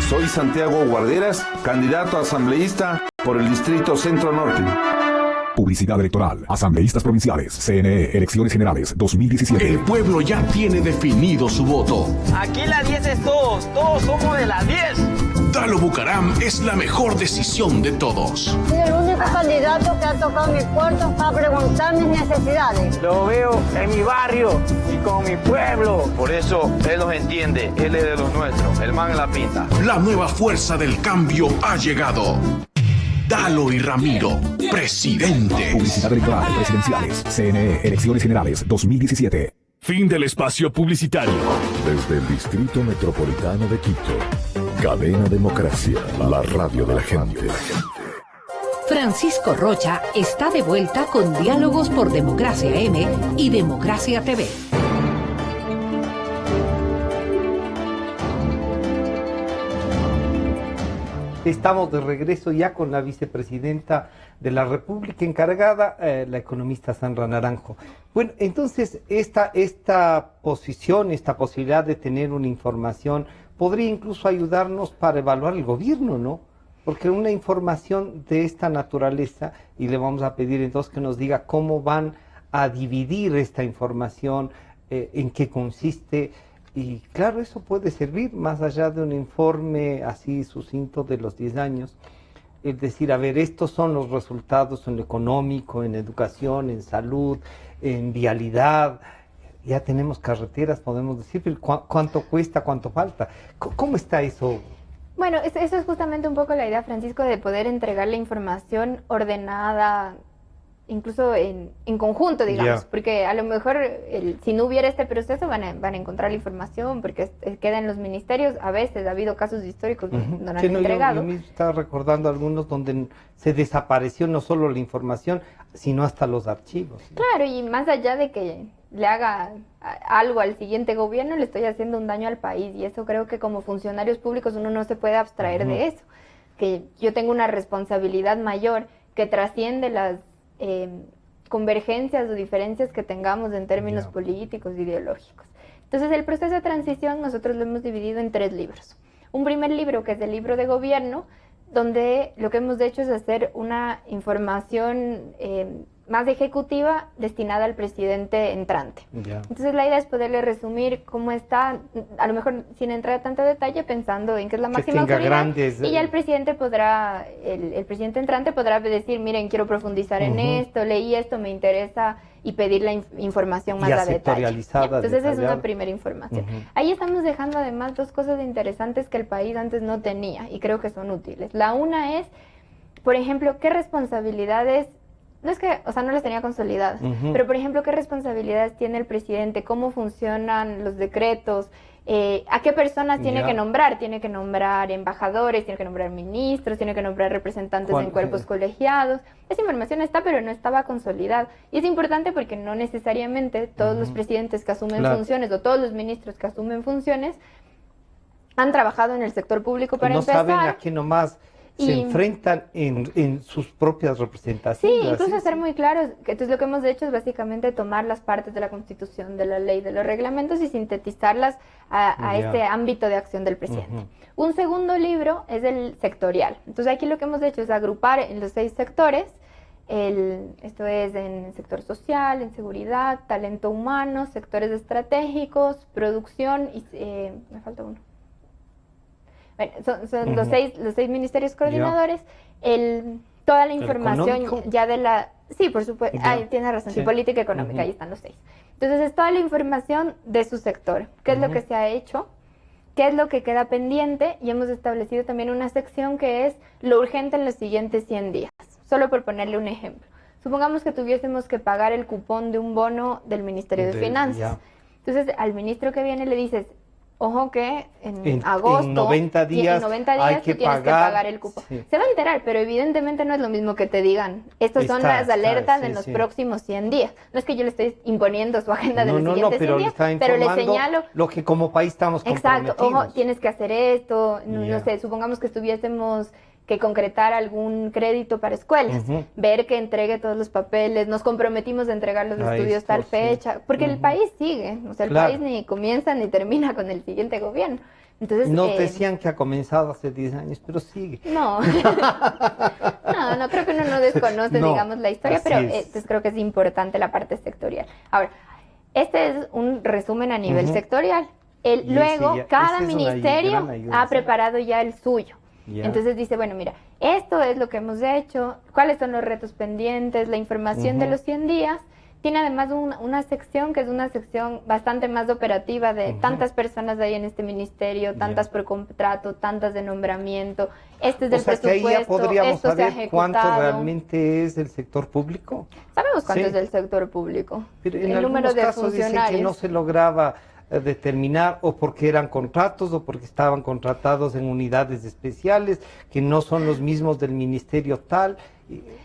Soy Santiago Guarderas, candidato a asambleísta por el Distrito Centro Norte. Publicidad electoral. Asambleístas provinciales. CNE. Elecciones Generales 2017. El pueblo ya tiene definido su voto. Aquí la 10 es todos. Todos somos de las 10. Dalo Bucaram es la mejor decisión de todos. Soy el único candidato que ha tocado mi puerto para preguntar mis necesidades. Lo veo en mi barrio y con mi pueblo. Por eso él los entiende. Él es de los nuestros. El man en la pinta. La nueva fuerza del cambio ha llegado. Dalo y Ramiro, presidente. Publicidad electoral. Presidenciales. CNE. Elecciones Generales 2017. Fin del espacio publicitario. Desde el Distrito Metropolitano de Quito. Cadena Democracia, la radio de la gente. Francisco Rocha está de vuelta con Diálogos por Democracia M y Democracia TV. Estamos de regreso ya con la vicepresidenta de la República encargada, la economista Sandra Naranjo. Bueno, entonces esta posición, esta posibilidad de tener una información podría incluso ayudarnos para evaluar el gobierno, ¿no? Porque una información de esta naturaleza, y le vamos a pedir entonces que nos diga cómo van a dividir esta información, en qué consiste. Y claro, eso puede servir más allá de un informe así sucinto de los 10 años. Es decir, a ver, estos son los resultados en lo económico, en educación, en salud, en vialidad. Ya tenemos carreteras, podemos decir, pero ¿cuánto cuesta, cuánto falta? ¿Cómo está eso? Bueno, eso es justamente un poco la idea, Francisco, de poder entregar la información ordenada, incluso en conjunto, digamos, porque a lo mejor si no hubiera este proceso van a encontrar la información, porque queda en los ministerios. A veces ha habido casos históricos donde no han entregado. Yo mismo estaba recordando algunos donde se desapareció no solo la información, sino hasta los archivos, ¿no? Claro, y más allá de que le haga algo al siguiente gobierno, le estoy haciendo un daño al país, y eso creo que como funcionarios públicos uno no se puede abstraer de eso, que yo tengo una responsabilidad mayor que trasciende las convergencias o diferencias que tengamos en términos políticos, ideológicos. Entonces el proceso de transición nosotros lo hemos dividido en 3 libros. Un primer libro que es el libro de gobierno, donde lo que hemos hecho es hacer una información más ejecutiva destinada al presidente entrante. Entonces la idea es poderle resumir cómo está, a lo mejor sin entrar a tanto detalle, pensando en que es la máxima autoridad, y ya el presidente podrá, el presidente entrante podrá decir, miren, quiero profundizar en esto, leí esto, me interesa, y pedir la información más a detalle. Entonces esa es una primera información. Ahí estamos dejando además 2 cosas interesantes que el país antes no tenía y creo que son útiles. La una es, por ejemplo, qué responsabilidades, no es que, o sea, no las tenía consolidadas, pero por ejemplo, qué responsabilidades tiene el presidente, cómo funcionan los decretos, a qué personas tiene que nombrar. Tiene que nombrar embajadores, tiene que nombrar ministros, tiene que nombrar representantes en cuerpos colegiados. Esa información está, pero no estaba consolidada. Y es importante porque no necesariamente todos los presidentes que asumen funciones o todos los ministros que asumen funciones han trabajado en el sector público para empezar. No saben a qué nomás se enfrentan en sus propias representaciones. Sí, incluso ser muy claros. Entonces lo que hemos hecho es básicamente tomar las partes de la Constitución, de la ley, de los reglamentos y sintetizarlas a este ámbito de acción del presidente. Un segundo libro es el sectorial. Entonces aquí lo que hemos hecho es agrupar en los 6 sectores, esto es en el sector social, en seguridad, talento humano, sectores estratégicos, producción y me falta uno. Bueno, son los 6 ministerios coordinadores, toda la información ya de la... Sí, por supuesto, tiene razón, política económica, ahí están los 6. Entonces es toda la información de su sector, qué es lo que se ha hecho, qué es lo que queda pendiente, y hemos establecido también una sección que es lo urgente en los siguientes 100 días, solo por ponerle un ejemplo. Supongamos que tuviésemos que pagar el cupón de un bono del Ministerio de Finanzas. Entonces al ministro que viene le dices, Ojo que en agosto, en 90 días, hay que tienes que pagar el cupo. Sí. Se va a enterar, pero evidentemente no es lo mismo que te digan, estas son las alertas en los próximos 100 días. No es que yo le estoy imponiendo su agenda de los siguientes 100 días, pero le señalo lo que como país estamos comprometidos. Exacto, ojo, tienes que hacer esto, no sé, supongamos que estuviésemos que concretar algún crédito para escuelas, ver que entregue todos los papeles, nos comprometimos a entregar los estudios tal fecha, porque el país sigue, o sea, el país ni comienza ni termina con el siguiente gobierno. Entonces, no decían que ha comenzado hace 10 años, pero sigue. No, no creo que uno no desconoce, digamos, la historia, pero entonces creo que es importante la parte sectorial. Ahora, este es un resumen a nivel sectorial. Luego, cada ministerio ha preparado ya el suyo. Entonces dice, bueno, mira, esto es lo que hemos hecho, cuáles son los retos pendientes, la información de los 100 días. Tiene además una sección que es una sección bastante más operativa de tantas personas hay en este ministerio, tantas por contrato, tantas de nombramiento, este es del presupuesto, que ahí ya podríamos esto saber se ha cuánto realmente es del sector público. Sabemos cuánto es del sector público. Pero en el número de funcionarios. Dicen que no se lograba determinar o porque eran contratos o porque estaban contratados en unidades especiales que no son los mismos del ministerio tal.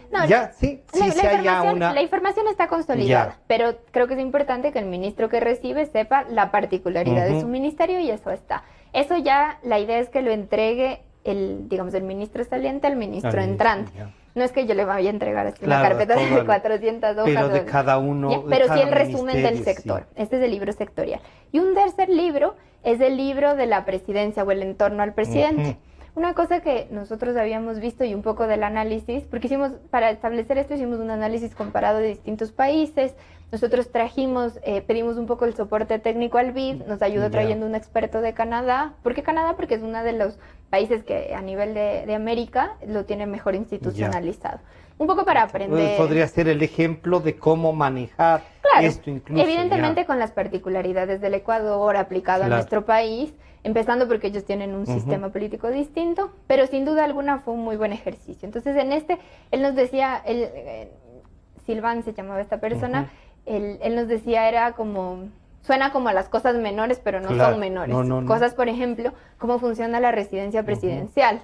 No, la información está consolidada, pero creo que es importante que el ministro que recibe sepa la particularidad de su ministerio y eso está. Eso ya, la idea es que lo entregue el ministro saliente al ministro entrante. No es que yo le vaya a entregar una carpeta de 400 hojas. Pero de cada uno. Pero sí el resumen del sector. Sí. Este es el libro sectorial. Y un tercer libro es el libro de la presidencia o el entorno al presidente. Una cosa que nosotros habíamos visto y un poco del análisis, porque para establecer esto hicimos un análisis comparado de distintos países. Nosotros pedimos un poco el soporte técnico al BID, nos ayudó trayendo un experto de Canadá. ¿Por qué Canadá? Porque es uno de los países que a nivel de América lo tiene mejor institucionalizado. Un poco para aprender. Podría ser el ejemplo de cómo manejar esto incluso. Evidentemente con las particularidades del Ecuador aplicado a nuestro país, empezando porque ellos tienen un sistema político distinto, pero sin duda alguna fue un muy buen ejercicio. Entonces él nos decía, Silván se llamaba esta persona, él nos decía suena como a las cosas menores, pero no son menores. Cosas, por ejemplo, cómo funciona la residencia presidencial.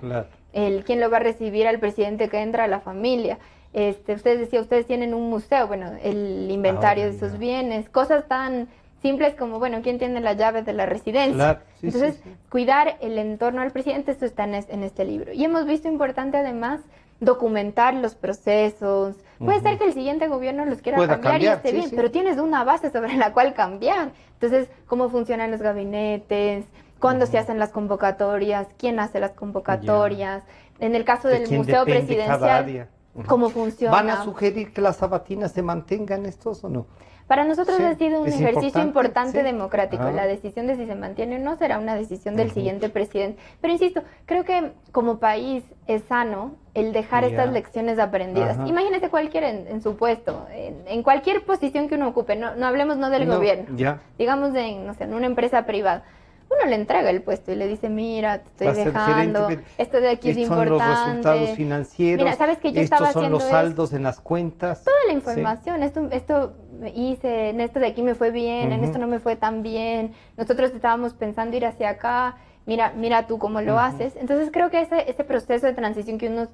¿Quién lo va a recibir al presidente que entra a la familia? Ustedes tienen un museo, bueno, el inventario de sus bienes, cosas tan simples como, bueno, ¿quién tiene las llaves de la residencia? Entonces, cuidar el entorno al presidente, esto está en este libro. Y hemos visto importante además documentar los procesos. Puede ser que el siguiente gobierno los quiera cambiar y esté bien, pero tienes una base sobre la cual cambiar. Entonces, cómo funcionan los gabinetes, cuándo se hacen las convocatorias, quién hace las convocatorias. En el caso del Museo Presidencial, cómo funciona. ¿Van a sugerir que las sabatinas se mantengan estos o no? Para nosotros ha sido un ejercicio importante democrático. La decisión de si se mantiene o no será una decisión del siguiente presidente. Pero insisto, creo que como país es sano el dejar estas lecciones aprendidas. Imagínese cualquiera en su puesto, en cualquier posición que uno ocupe, no hablemos del gobierno, digamos en una empresa privada. Uno le entrega el puesto y le dice, mira, te estoy dejando, esto de aquí es importante. Son los resultados financieros, mira, ¿sabes que yo estaba son los saldos en las cuentas. Toda la información, esto hice, en esto de aquí me fue bien, en esto no me fue tan bien, nosotros estábamos pensando ir hacia acá, mira tú cómo lo haces. Entonces creo que ese proceso de transición que uno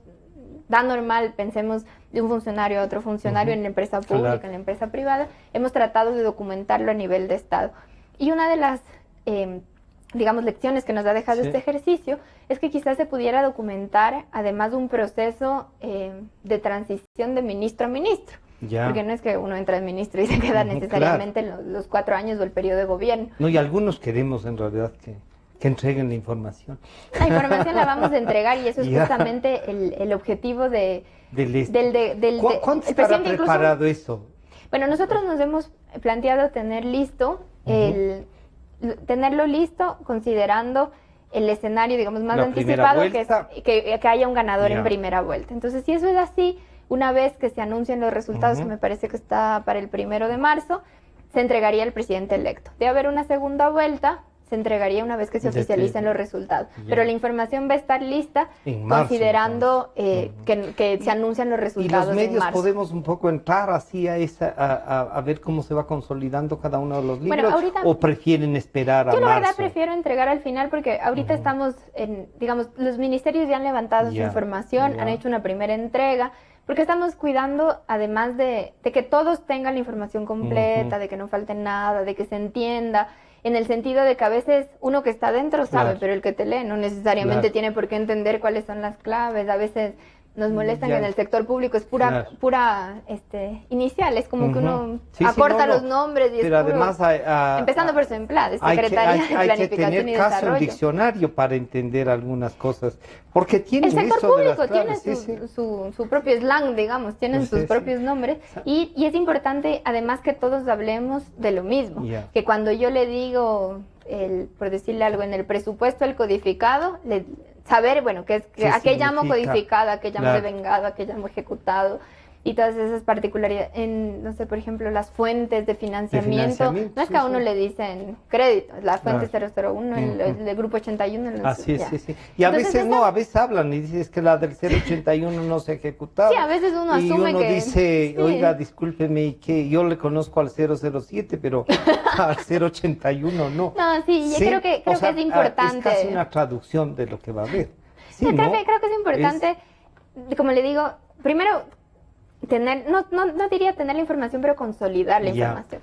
da normal, pensemos de un funcionario a otro funcionario en la empresa pública, en la empresa privada, hemos tratado de documentarlo a nivel de Estado. Y una de las lecciones que nos ha dejado este ejercicio es que quizás se pudiera documentar además un proceso de transición de ministro a ministro. Porque no es que uno entra de ministro y se queda necesariamente los 4 años o el periodo de gobierno. No, y algunos queremos en realidad que entreguen la información. La información la vamos a entregar y eso es justamente el objetivo del ¿Cuánto estará preparado eso? Bueno, nosotros nos hemos planteado tener listo tenerlo listo considerando el escenario, digamos, más anticipado, que haya un ganador en primera vuelta. Entonces, si eso es así, una vez que se anuncien los resultados, que me parece que está para el 1 de marzo, se entregaría al presidente electo. De haber una segunda vuelta, se entregaría una vez que se oficialicen los resultados. Pero la información va a estar lista considerando que se anuncian los resultados en marzo. ¿Y los medios podemos un poco entrar así a ver cómo se va consolidando cada uno de los libros? Bueno, ahorita, ¿o prefieren esperar a marzo? Yo la verdad prefiero entregar al final porque ahorita estamos digamos, los ministerios ya han levantado su información, han hecho una primera entrega, porque estamos cuidando, además de que todos tengan la información completa, de que no falte nada, de que se entienda, en el sentido de que a veces uno que está dentro sabe, pero el que te lee no necesariamente tiene por qué entender cuáles son las claves. A veces nos molestan que en el sector público es pura inicial, es como que uno acorta los nombres y pero es puro, además empezando por SEMPLA, Secretaría de Planificación y Desarrollo. Hay que tener caso en diccionario para entender algunas cosas, porque tienen el sector público tiene claves, su propio slang, digamos, tienen sus propios nombres, y es importante además que todos hablemos de lo mismo, que cuando yo le digo, por decirle algo, en el presupuesto el codificado, saber, bueno, a qué llamo codificado, a qué llamo devengado, a qué llamo ejecutado, y todas esas particularidades. No sé, por ejemplo, las fuentes de financiamiento, no es que a uno le dicen crédito, la fuente 001, el grupo 81. Así es, sí. Y a veces a veces hablan y dicen que la del 081 no se ha ejecutado. Sí, a veces uno asume que... Y uno dice, oiga, discúlpeme, que yo le conozco al 007, pero al 081 no. No, sí, yo creo que es importante. Es casi una traducción de lo que va a haber. Sí, creo que es importante, como le digo, primero... no diría tener la información, pero consolidar la información.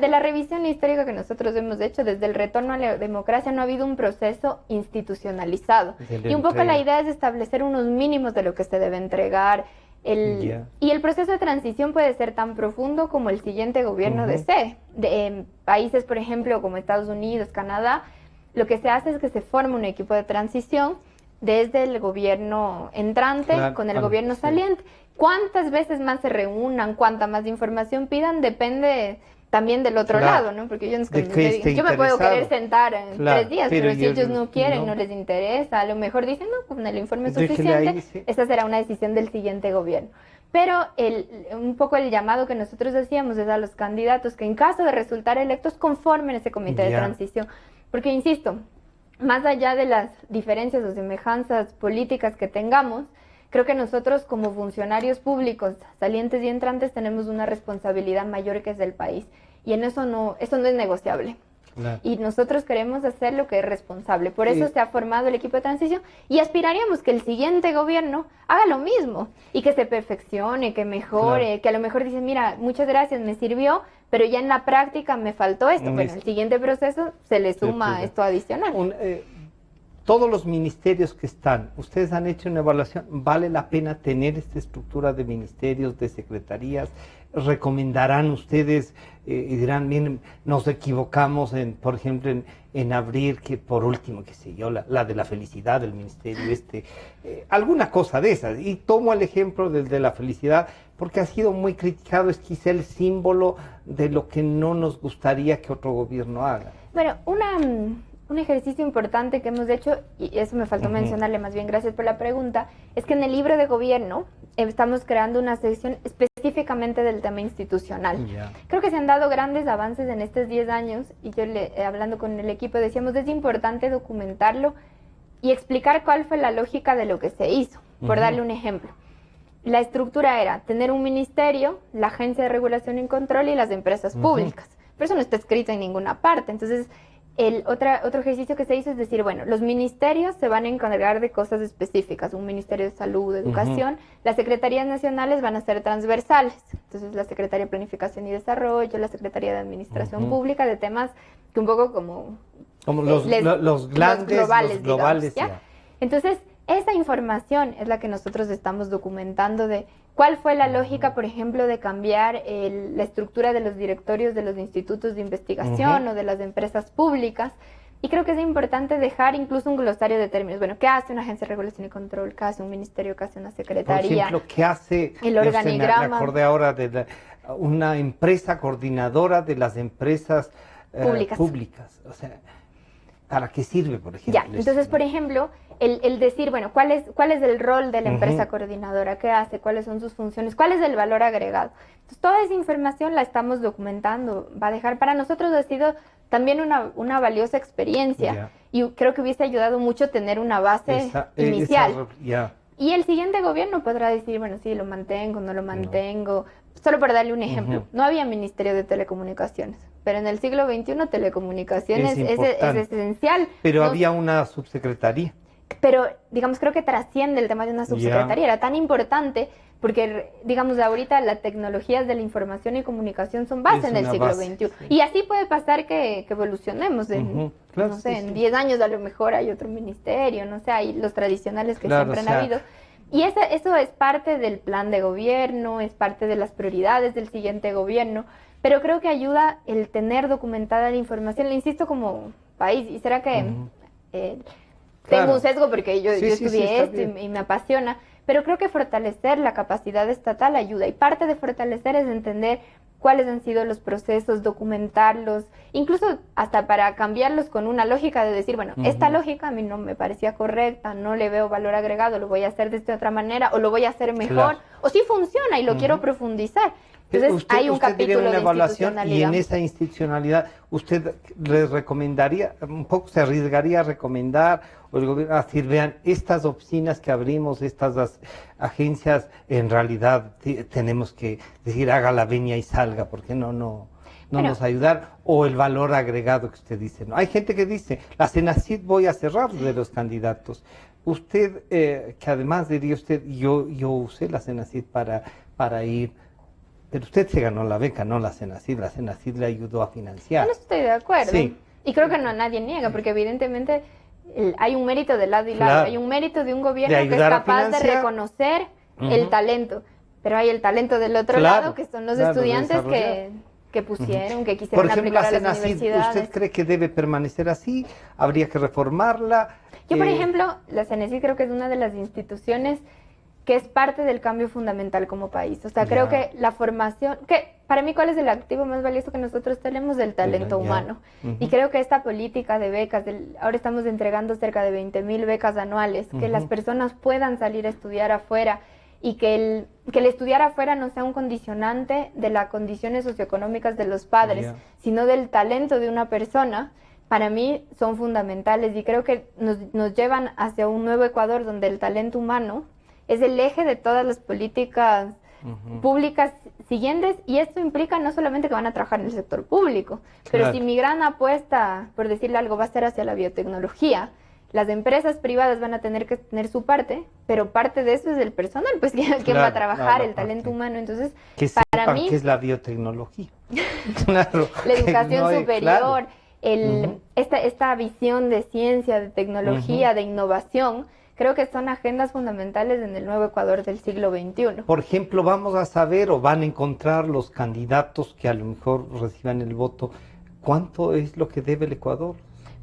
De la revisión histórica que nosotros hemos hecho, desde el retorno a la democracia, no ha habido un proceso institucionalizado. Y un poco la idea es establecer unos mínimos de lo que se debe entregar. Y el proceso de transición puede ser tan profundo como el siguiente gobierno desee. En países, por ejemplo, como Estados Unidos, Canadá, lo que se hace es que se forma un equipo de transición desde el gobierno entrante con el gobierno saliente. Cuántas veces más se reúnan, cuánta más información pidan, depende también del otro lado, ¿no? Porque yo me puedo querer sentar en 3 días, pero si ellos no quieren, no les interesa, a lo mejor dicen, no, con el informe es suficiente, esa será una decisión del siguiente gobierno. Pero un poco el llamado que nosotros hacíamos es a los candidatos que en caso de resultar electos conformen ese comité de transición. Porque, insisto, más allá de las diferencias o semejanzas políticas que tengamos, creo que nosotros como funcionarios públicos, salientes y entrantes, tenemos una responsabilidad mayor que es del país. Y en eso no es negociable. Y nosotros queremos hacer lo que es responsable. Por eso se ha formado el equipo de transición y aspiraríamos que el siguiente gobierno haga lo mismo y que se perfeccione, que mejore, que a lo mejor dicen, mira, muchas gracias, me sirvió, pero ya en la práctica me faltó esto. Bueno, el siguiente proceso se le suma esto adicional. Todos los ministerios que están, ustedes han hecho una evaluación, ¿vale la pena tener esta estructura de ministerios, de secretarías? ¿Recomendarán ustedes y dirán, miren, nos equivocamos, por ejemplo, en abrir, que por último, qué sé yo, la de la felicidad del ministerio, alguna cosa de esas? Y tomo el ejemplo del de la felicidad, porque ha sido muy criticado, es quizá el símbolo de lo que no nos gustaría que otro gobierno haga. Bueno, un ejercicio importante que hemos hecho, y eso me faltó mencionarle, más bien gracias por la pregunta, es que en el libro de gobierno estamos creando una sección específicamente del tema institucional. Creo que se han dado grandes avances en estos 10 años, y yo hablando con el equipo decíamos, es importante documentarlo y explicar cuál fue la lógica de lo que se hizo. Por darle un ejemplo, la estructura era tener un ministerio, la Agencia de Regulación y Control y las empresas públicas, pero eso no está escrito en ninguna parte. Entonces, otro ejercicio que se hizo es decir, bueno, los ministerios se van a encargar de cosas específicas, un ministerio de salud, de educación, las secretarías nacionales van a ser transversales, entonces la Secretaría de Planificación y Desarrollo, la Secretaría de Administración Pública, de temas que un poco como los grandes, los globales, digamos, ¿ya? Entonces, esa información es la que nosotros estamos documentando de cuál fue la lógica, por ejemplo, de cambiar la estructura de los directorios de los institutos de investigación o de las empresas públicas. Y creo que es importante dejar incluso un glosario de términos. Bueno, ¿qué hace una agencia de regulación y control? ¿Qué hace un ministerio? ¿Qué hace una secretaría? Por ejemplo, ¿qué hace el organigrama? Me acordé ahora de una empresa coordinadora de las empresas públicas. O sea, ¿Para qué sirve, por ejemplo? Ya, entonces, por ejemplo, el decir, bueno, ¿cuál es el rol de la empresa coordinadora? ¿Qué hace? ¿Cuáles son sus funciones? ¿Cuál es el valor agregado? Entonces, toda esa información la estamos documentando. Va a dejar, para nosotros ha sido también una valiosa experiencia. Y creo que hubiese ayudado mucho tener una base inicial. Y el siguiente gobierno podrá decir, bueno, sí, lo mantengo, no lo mantengo. Solo para darle un ejemplo, no había Ministerio de Telecomunicaciones, pero en el siglo XXI telecomunicaciones es esencial. Pero había una subsecretaría. Pero, digamos, creo que trasciende el tema de una subsecretaría. Era tan importante porque, digamos, ahorita las tecnologías de la información y comunicación son base en el siglo XXI. Y así puede pasar que evolucionemos. No sé, en 10 años a lo mejor hay otro ministerio, no sé, hay los tradicionales que siempre han habido. Y eso es parte del plan de gobierno, es parte de las prioridades del siguiente gobierno, pero creo que ayuda el tener documentada la información, le insisto, como país. Y será que tengo un sesgo porque yo estudié esto y me apasiona, pero creo que fortalecer la capacidad estatal ayuda. Y parte de fortalecer es entender cuáles han sido los procesos, documentarlos, incluso hasta para cambiarlos con una lógica de decir, bueno, esta lógica a mí no me parecía correcta, no le veo valor agregado, lo voy a hacer de esta otra manera, o lo voy a hacer mejor, o sí funciona y lo quiero profundizar. Entonces hay un capítulo de institucionalidad. Y en esa institucionalidad, ¿usted le recomendaría, un poco se arriesgaría a recomendar, o el gobierno a decir, vean, estas oficinas que abrimos, estas agencias, en realidad tenemos que decir, haga la veña y salga, porque no nos ayudar, o el valor agregado que usted dice? ¿No? Hay gente que dice, la Senacid voy a cerrar de los candidatos. Usted, que además diría usted, yo usé la Senacid para ir. Pero usted se ganó la beca, no la Senacid. La Senacid le ayudó a financiar. Yo no estoy de acuerdo. Sí. Y creo que nadie niega, porque evidentemente hay un mérito de lado y lado. Hay un mérito de un gobierno que es capaz de reconocer el talento. Pero hay el talento del otro lado, que son los estudiantes que pusieron, que quisieron aplicar a las universidades. ¿Usted cree que debe permanecer así? ¿Habría que reformarla? Yo, por ejemplo, la Senacid creo que es una de las instituciones que es parte del cambio fundamental como país. O sea, creo que la formación, que para mí, ¿cuál es el activo más valioso que nosotros tenemos? El talento humano. Y creo que esta política de becas, ahora estamos entregando cerca de 20,000 becas anuales, que las personas puedan salir a estudiar afuera, y que el estudiar afuera no sea un condicionante de las condiciones socioeconómicas de los padres, sino del talento de una persona, para mí son fundamentales, y creo que nos llevan hacia un nuevo Ecuador donde el talento humano es el eje de todas las políticas públicas siguientes, y esto implica no solamente que van a trabajar en el sector público, pero si mi gran apuesta, por decirle algo, va a ser hacia la biotecnología, las empresas privadas van a tener que tener su parte, pero parte de eso es el personal, pues ¿quién va a trabajar? El talento humano. Entonces, para mí, ¿qué es la biotecnología? La educación superior, esta visión de ciencia, de tecnología, de innovación, creo que son agendas fundamentales en el nuevo Ecuador del siglo XXI. Por ejemplo, vamos a saber o van a encontrar los candidatos que a lo mejor reciban el voto, ¿cuánto es lo que debe el Ecuador?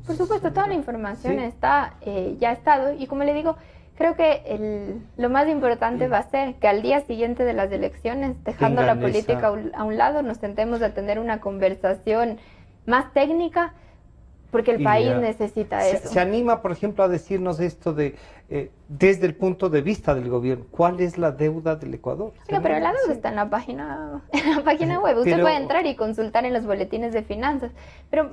Por supuesto, toda la información ya ha estado, y como le digo, creo que lo más importante va a ser que al día siguiente de las elecciones, dejando la política a un lado, nos sentemos a tener una conversación más técnica, porque el país necesita eso. ¿Se anima, por ejemplo, a decirnos esto desde el punto de vista del gobierno? ¿Cuál es la deuda del Ecuador? Pero la deuda está en la página web. Usted puede entrar y consultar en los boletines de finanzas. Pero,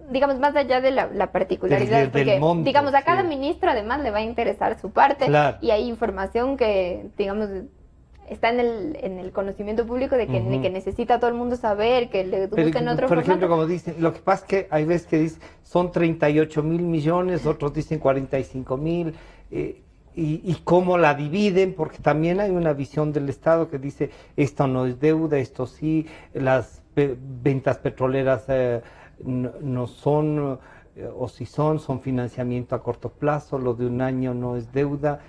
digamos, más allá de la particularidad, porque, digamos, a cada ministro además le va a interesar su parte, y hay información que, digamos, está en el conocimiento público de que necesita todo el mundo saber, que le busquen otro formato. Por ejemplo, como dicen, lo que pasa es que hay veces que dicen son 38,000 millones, otros dicen 45,000, y cómo la dividen, porque también hay una visión del Estado que dice esto no es deuda, esto sí, las ventas petroleras no son, o si son financiamiento a corto plazo, lo de un año no es deuda.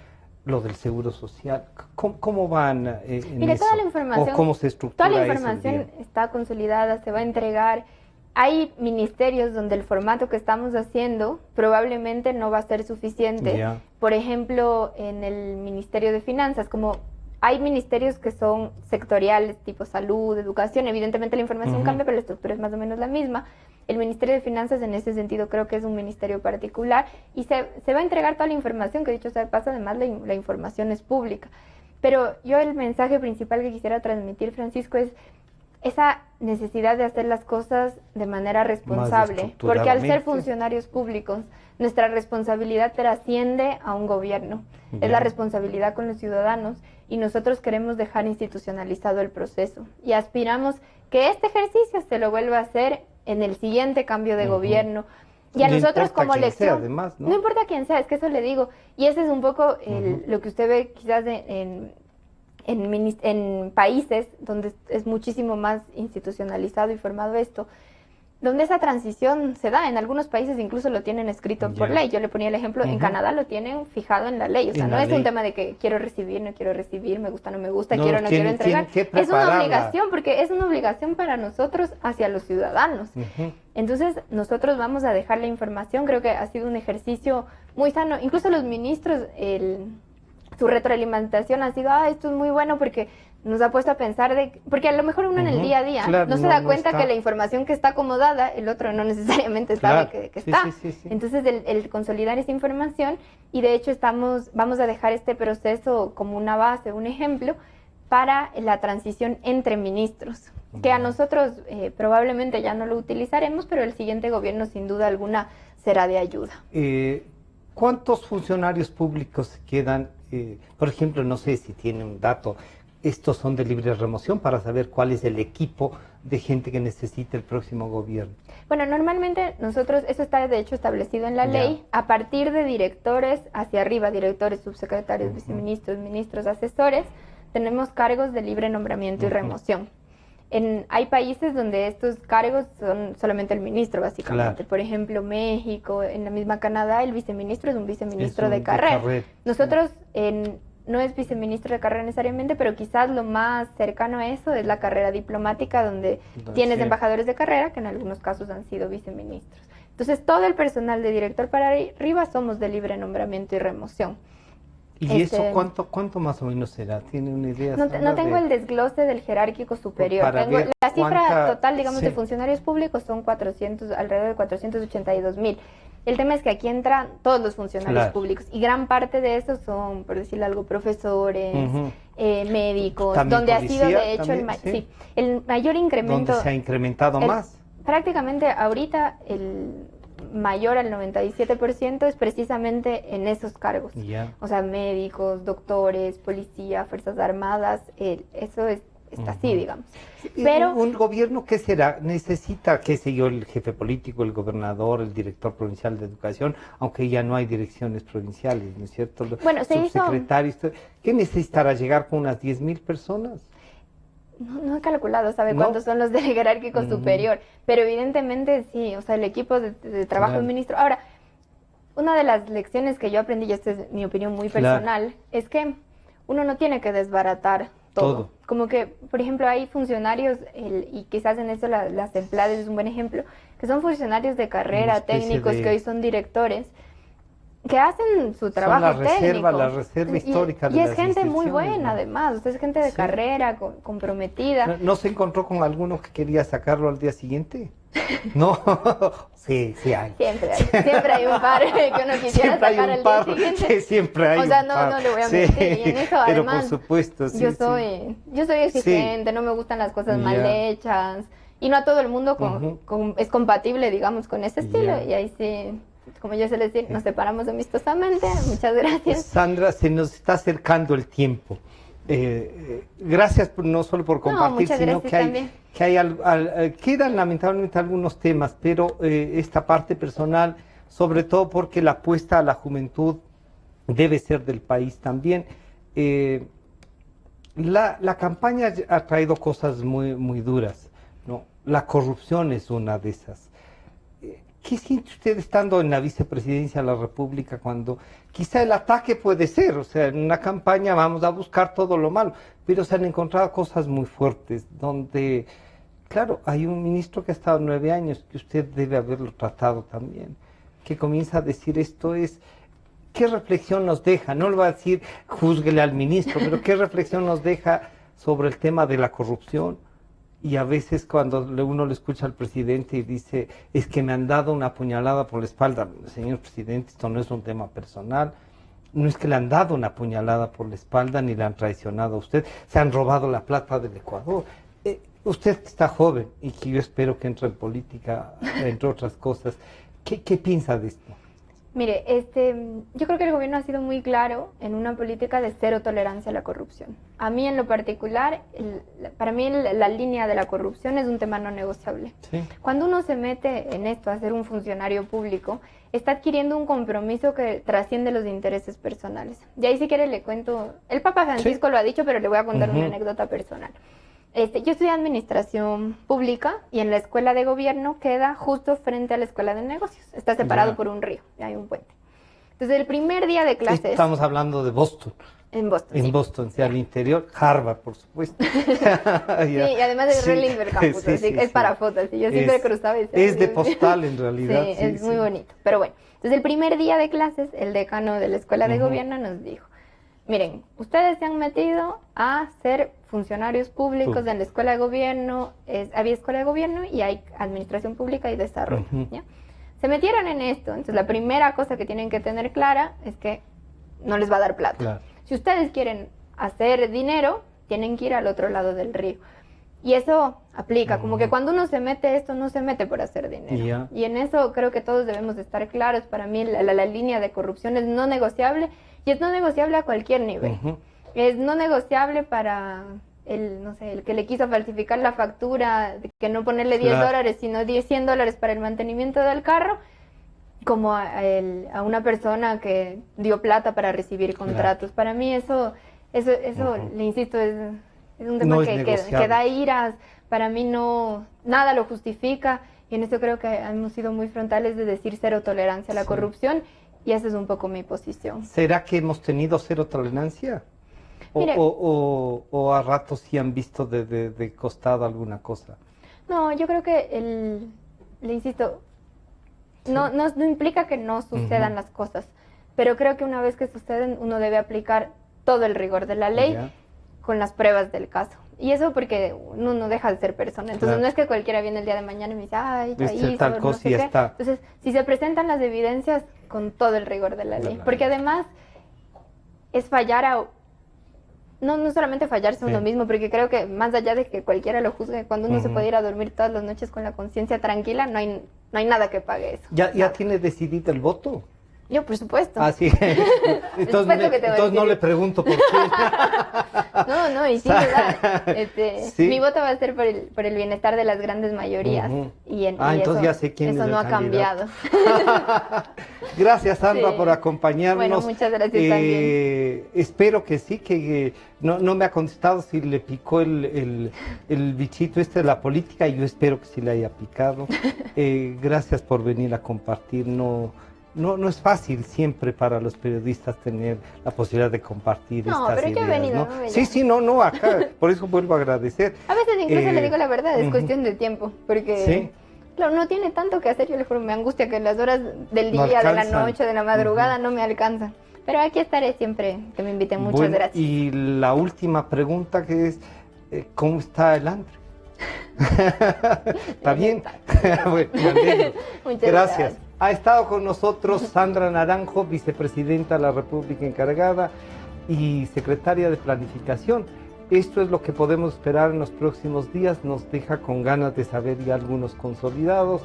Lo del seguro social, ¿cómo van en Mire, eso? Toda la información, ¿O cómo se estructura toda la información está consolidada, se va a entregar. Hay ministerios donde el formato que estamos haciendo probablemente no va a ser suficiente. Por ejemplo, en el Ministerio de Finanzas, como hay ministerios que son sectoriales, tipo salud, educación. Evidentemente la información cambia, pero la estructura es más o menos la misma. El Ministerio de Finanzas en ese sentido creo que es un ministerio particular y se va a entregar toda la información, que dicho sea de paso, además la información es pública. Pero yo el mensaje principal que quisiera transmitir, Francisco, es esa necesidad de hacer las cosas de manera responsable, porque al ser funcionarios públicos, nuestra responsabilidad trasciende a un gobierno, es la responsabilidad con los ciudadanos y nosotros queremos dejar institucionalizado el proceso y aspiramos que este ejercicio se lo vuelva a hacer en el siguiente cambio de gobierno. Y a nosotros como lección, además, ¿no? No importa quién sea, es que eso le digo, y ese es un poco lo que usted ve quizás en países donde es muchísimo más institucionalizado y formado esto, donde esa transición se da. En algunos países incluso lo tienen escrito por ley. Yo le ponía el ejemplo, en Canadá lo tienen fijado en la ley. O sea, no es un tema de que quiero recibir, no quiero recibir, me gusta, no me gusta, quiero, no quiero entregar. Es una obligación, porque es una obligación para nosotros hacia los ciudadanos. Entonces, nosotros vamos a dejar la información. Creo que ha sido un ejercicio muy sano. Incluso los ministros, su retroalimentación ha sido, esto es muy bueno porque nos ha puesto a pensar porque a lo mejor uno en el día a día no se da cuenta que la información que está acomodada, el otro no necesariamente sabe que está. Entonces el consolidar esa información, y de hecho vamos a dejar este proceso como una base, un ejemplo para la transición entre ministros, que a nosotros probablemente ya no lo utilizaremos, pero el siguiente gobierno sin duda alguna será de ayuda. ¿Cuántos funcionarios públicos quedan? Por ejemplo, no sé si tiene un dato, estos son de libre remoción, para saber cuál es el equipo de gente que necesita el próximo gobierno. Bueno, normalmente nosotros, eso está de hecho establecido en la ley, a partir de directores hacia arriba, directores, subsecretarios, viceministros, ministros, asesores, tenemos cargos de libre nombramiento y remoción. Hay países donde estos cargos son solamente el ministro, básicamente. Por ejemplo, México, en la misma Canadá, el viceministro es un viceministro de carrera. Nosotros, no es viceministro de carrera necesariamente, pero quizás lo más cercano a eso es la carrera diplomática, donde tienes embajadores de carrera, que en algunos casos han sido viceministros. Entonces, todo el personal de director para arriba somos de libre nombramiento y remoción. ¿Y eso cuánto más o menos será? ¿Tiene una idea? No tengo el desglose del jerárquico superior. Tengo la cifra total, digamos, de funcionarios públicos son alrededor de 482,000. El tema es que aquí entran todos los funcionarios públicos y gran parte de esos son, por decirlo algo, profesores, médicos, donde ha sido de hecho el mayor incremento. ¿Dónde se ha incrementado más? Prácticamente ahorita el mayor al 97% es precisamente en esos cargos. O sea, médicos, doctores, policía, fuerzas armadas, eso está así, digamos. Pero un gobierno, ¿qué será? Necesita, qué sé yo, el jefe político, el gobernador, el director provincial de educación, aunque ya no hay direcciones provinciales, ¿no es cierto? Bueno, subsecretarios, ¿qué necesitará? ¿Llegar con unas 10,000 personas? No he calculado, ¿sabe cuántos son los del jerárquico superior? Pero evidentemente sí, o sea, el equipo de trabajo del ministro. Ahora, una de las lecciones que yo aprendí, y esta es mi opinión muy personal, es que uno no tiene que desbaratar todo. Como que, por ejemplo, hay funcionarios, y quizás en eso las Templades es un buen ejemplo, que son funcionarios de carrera, técnicos, que hoy son directores, que hacen su trabajo técnico. La reserva histórica de las instituciones. Y es gente muy buena, además. Usted es gente de carrera, comprometida. ¿No se encontró con alguno que quería sacarlo al día siguiente? ¿No? Sí hay. Siempre hay un par que uno quisiera sacar al día siguiente. Sí, siempre hay un par. No le voy a mentir. Y en eso, pero además, por supuesto, yo soy exigente, no me gustan las cosas mal hechas. Y no a todo el mundo es compatible, digamos, con ese estilo. Y ahí sí, como yo sé decir, nos separamos amistosamente. Muchas gracias. Sandra, se nos está acercando el tiempo. Gracias no solo por compartir, sino que quedan lamentablemente algunos temas, pero esta parte personal, sobre todo porque la apuesta a la juventud debe ser del país también. La campaña ha traído cosas muy duras, ¿no? La corrupción es una de esas. ¿Qué siente usted estando en la vicepresidencia de la República cuando quizá el ataque puede ser, o sea, en una campaña vamos a buscar todo lo malo, pero se han encontrado cosas muy fuertes donde, claro, hay un ministro que ha estado 9 años, que usted debe haberlo tratado también, que comienza a decir esto es ¿qué reflexión nos deja? No le voy a decir júzguele al ministro, pero ¿qué reflexión nos deja sobre el tema de la corrupción? Y a veces cuando uno le escucha al presidente y dice, es que me han dado una puñalada por la espalda. Señor presidente, esto no es un tema personal. No es que le han dado una puñalada por la espalda ni le han traicionado a usted. Se han robado la plata del Ecuador. Usted que está joven y que yo espero que entre en política, entre otras cosas, ¿qué piensa de esto? Mire, yo creo que el gobierno ha sido muy claro en una política de cero tolerancia a la corrupción. A mí en lo particular, para mí la línea de la corrupción es un tema no negociable. Sí. Cuando uno se mete en esto, a ser un funcionario público, está adquiriendo un compromiso que trasciende los intereses personales. Y ahí si quiere le cuento, el Papa Francisco lo ha dicho, pero le voy a contar una anécdota personal. Yo estudié administración pública y en la escuela de gobierno queda justo frente a la escuela de negocios. Está separado por un río, hay un puente. Entonces el primer día de clases... Estamos hablando de Boston. En Boston. En Boston, sí, al interior, Harvard, por supuesto. Sí, y además de Relingberg Campus, es para fotos. Y yo siempre cruzaba y es de postal en realidad. Sí, es muy bonito. Pero bueno, entonces el primer día de clases, el decano de la escuela de gobierno nos dijo, miren, ustedes se han metido a ser funcionarios públicos en la escuela de gobierno, había escuela de gobierno y hay administración pública y desarrollo. ¿Ya? Se metieron en esto, entonces la primera cosa que tienen que tener clara es que no les va a dar plata. Claro. Si ustedes quieren hacer dinero, tienen que ir al otro lado del río. Y eso aplica, como que cuando uno se mete esto, no se mete por hacer dinero. Y en eso creo que todos debemos estar claros. Para mí la línea de corrupción es no negociable. Y es no negociable a cualquier nivel. Es no negociable para el que le quiso falsificar la factura, de que no ponerle $10, sino $100 para el mantenimiento del carro, como a una persona que dio plata para recibir contratos. Para mí eso le insisto, es un tema que da iras. Para mí nada lo justifica. Y en eso creo que hemos sido muy frontales de decir cero tolerancia a la corrupción. Y esa es un poco mi posición. ¿Será que hemos tenido cero tolerancia? ¿O a ratos sí han visto de costado alguna cosa? No, yo creo que, le insisto, no implica que no sucedan las cosas. Pero creo que una vez que suceden, uno debe aplicar todo el rigor de la ley con las pruebas del caso. Y eso porque uno no deja de ser persona. Entonces no es que cualquiera viene el día de mañana y me dice, ay, ya hizo, tal cosa, no sé qué. Entonces, si se presentan las evidencias, con todo el rigor de la ley. Porque además es fallar no solamente fallarse a uno mismo, porque creo que más allá de que cualquiera lo juzgue, cuando uno se puede ir a dormir todas las noches con la conciencia tranquila, no hay nada que pague eso. ¿Ya tiene decidido el voto? Yo, por supuesto. Ah, sí. Entonces no le pregunto por qué. No, y sí, ¿verdad? Mi voto va a ser por el bienestar de las grandes mayorías. Y entonces eso, ya sé quién eso es el no ha cambiado. Gracias, Sandra, por acompañarnos. Bueno, muchas gracias también. Espero que sí, que no me ha contestado si le picó el bichito de la política, y yo espero que sí le haya picado. Gracias por venir a compartir. No es fácil siempre para los periodistas tener la posibilidad de compartir estas ideas. Yo he venido, ¿no? Sí, acá, por eso vuelvo a agradecer. A veces incluso le digo la verdad, es cuestión de tiempo, porque claro, no tiene tanto que hacer. Yo le juro, me angustia que las horas del día, de la noche, de la madrugada no me alcanzan. Pero aquí estaré siempre que me inviten. Muchas gracias. Y la última pregunta que es, ¿cómo está el hambre? ¿Está bien? Bueno, muchas gracias. Ha estado con nosotros Sandra Naranjo, vicepresidenta de la República encargada y secretaria de Planificación. Esto es lo que podemos esperar en los próximos días. Nos deja con ganas de saber ya algunos consolidados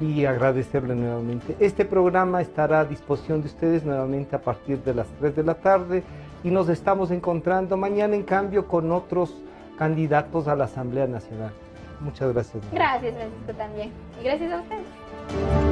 y agradecerle nuevamente. Este programa estará a disposición de ustedes nuevamente a partir de las 3 de la tarde y nos estamos encontrando mañana, en cambio, con otros candidatos a la Asamblea Nacional. Muchas gracias. Gracias, Francisco, también. Y gracias a ustedes.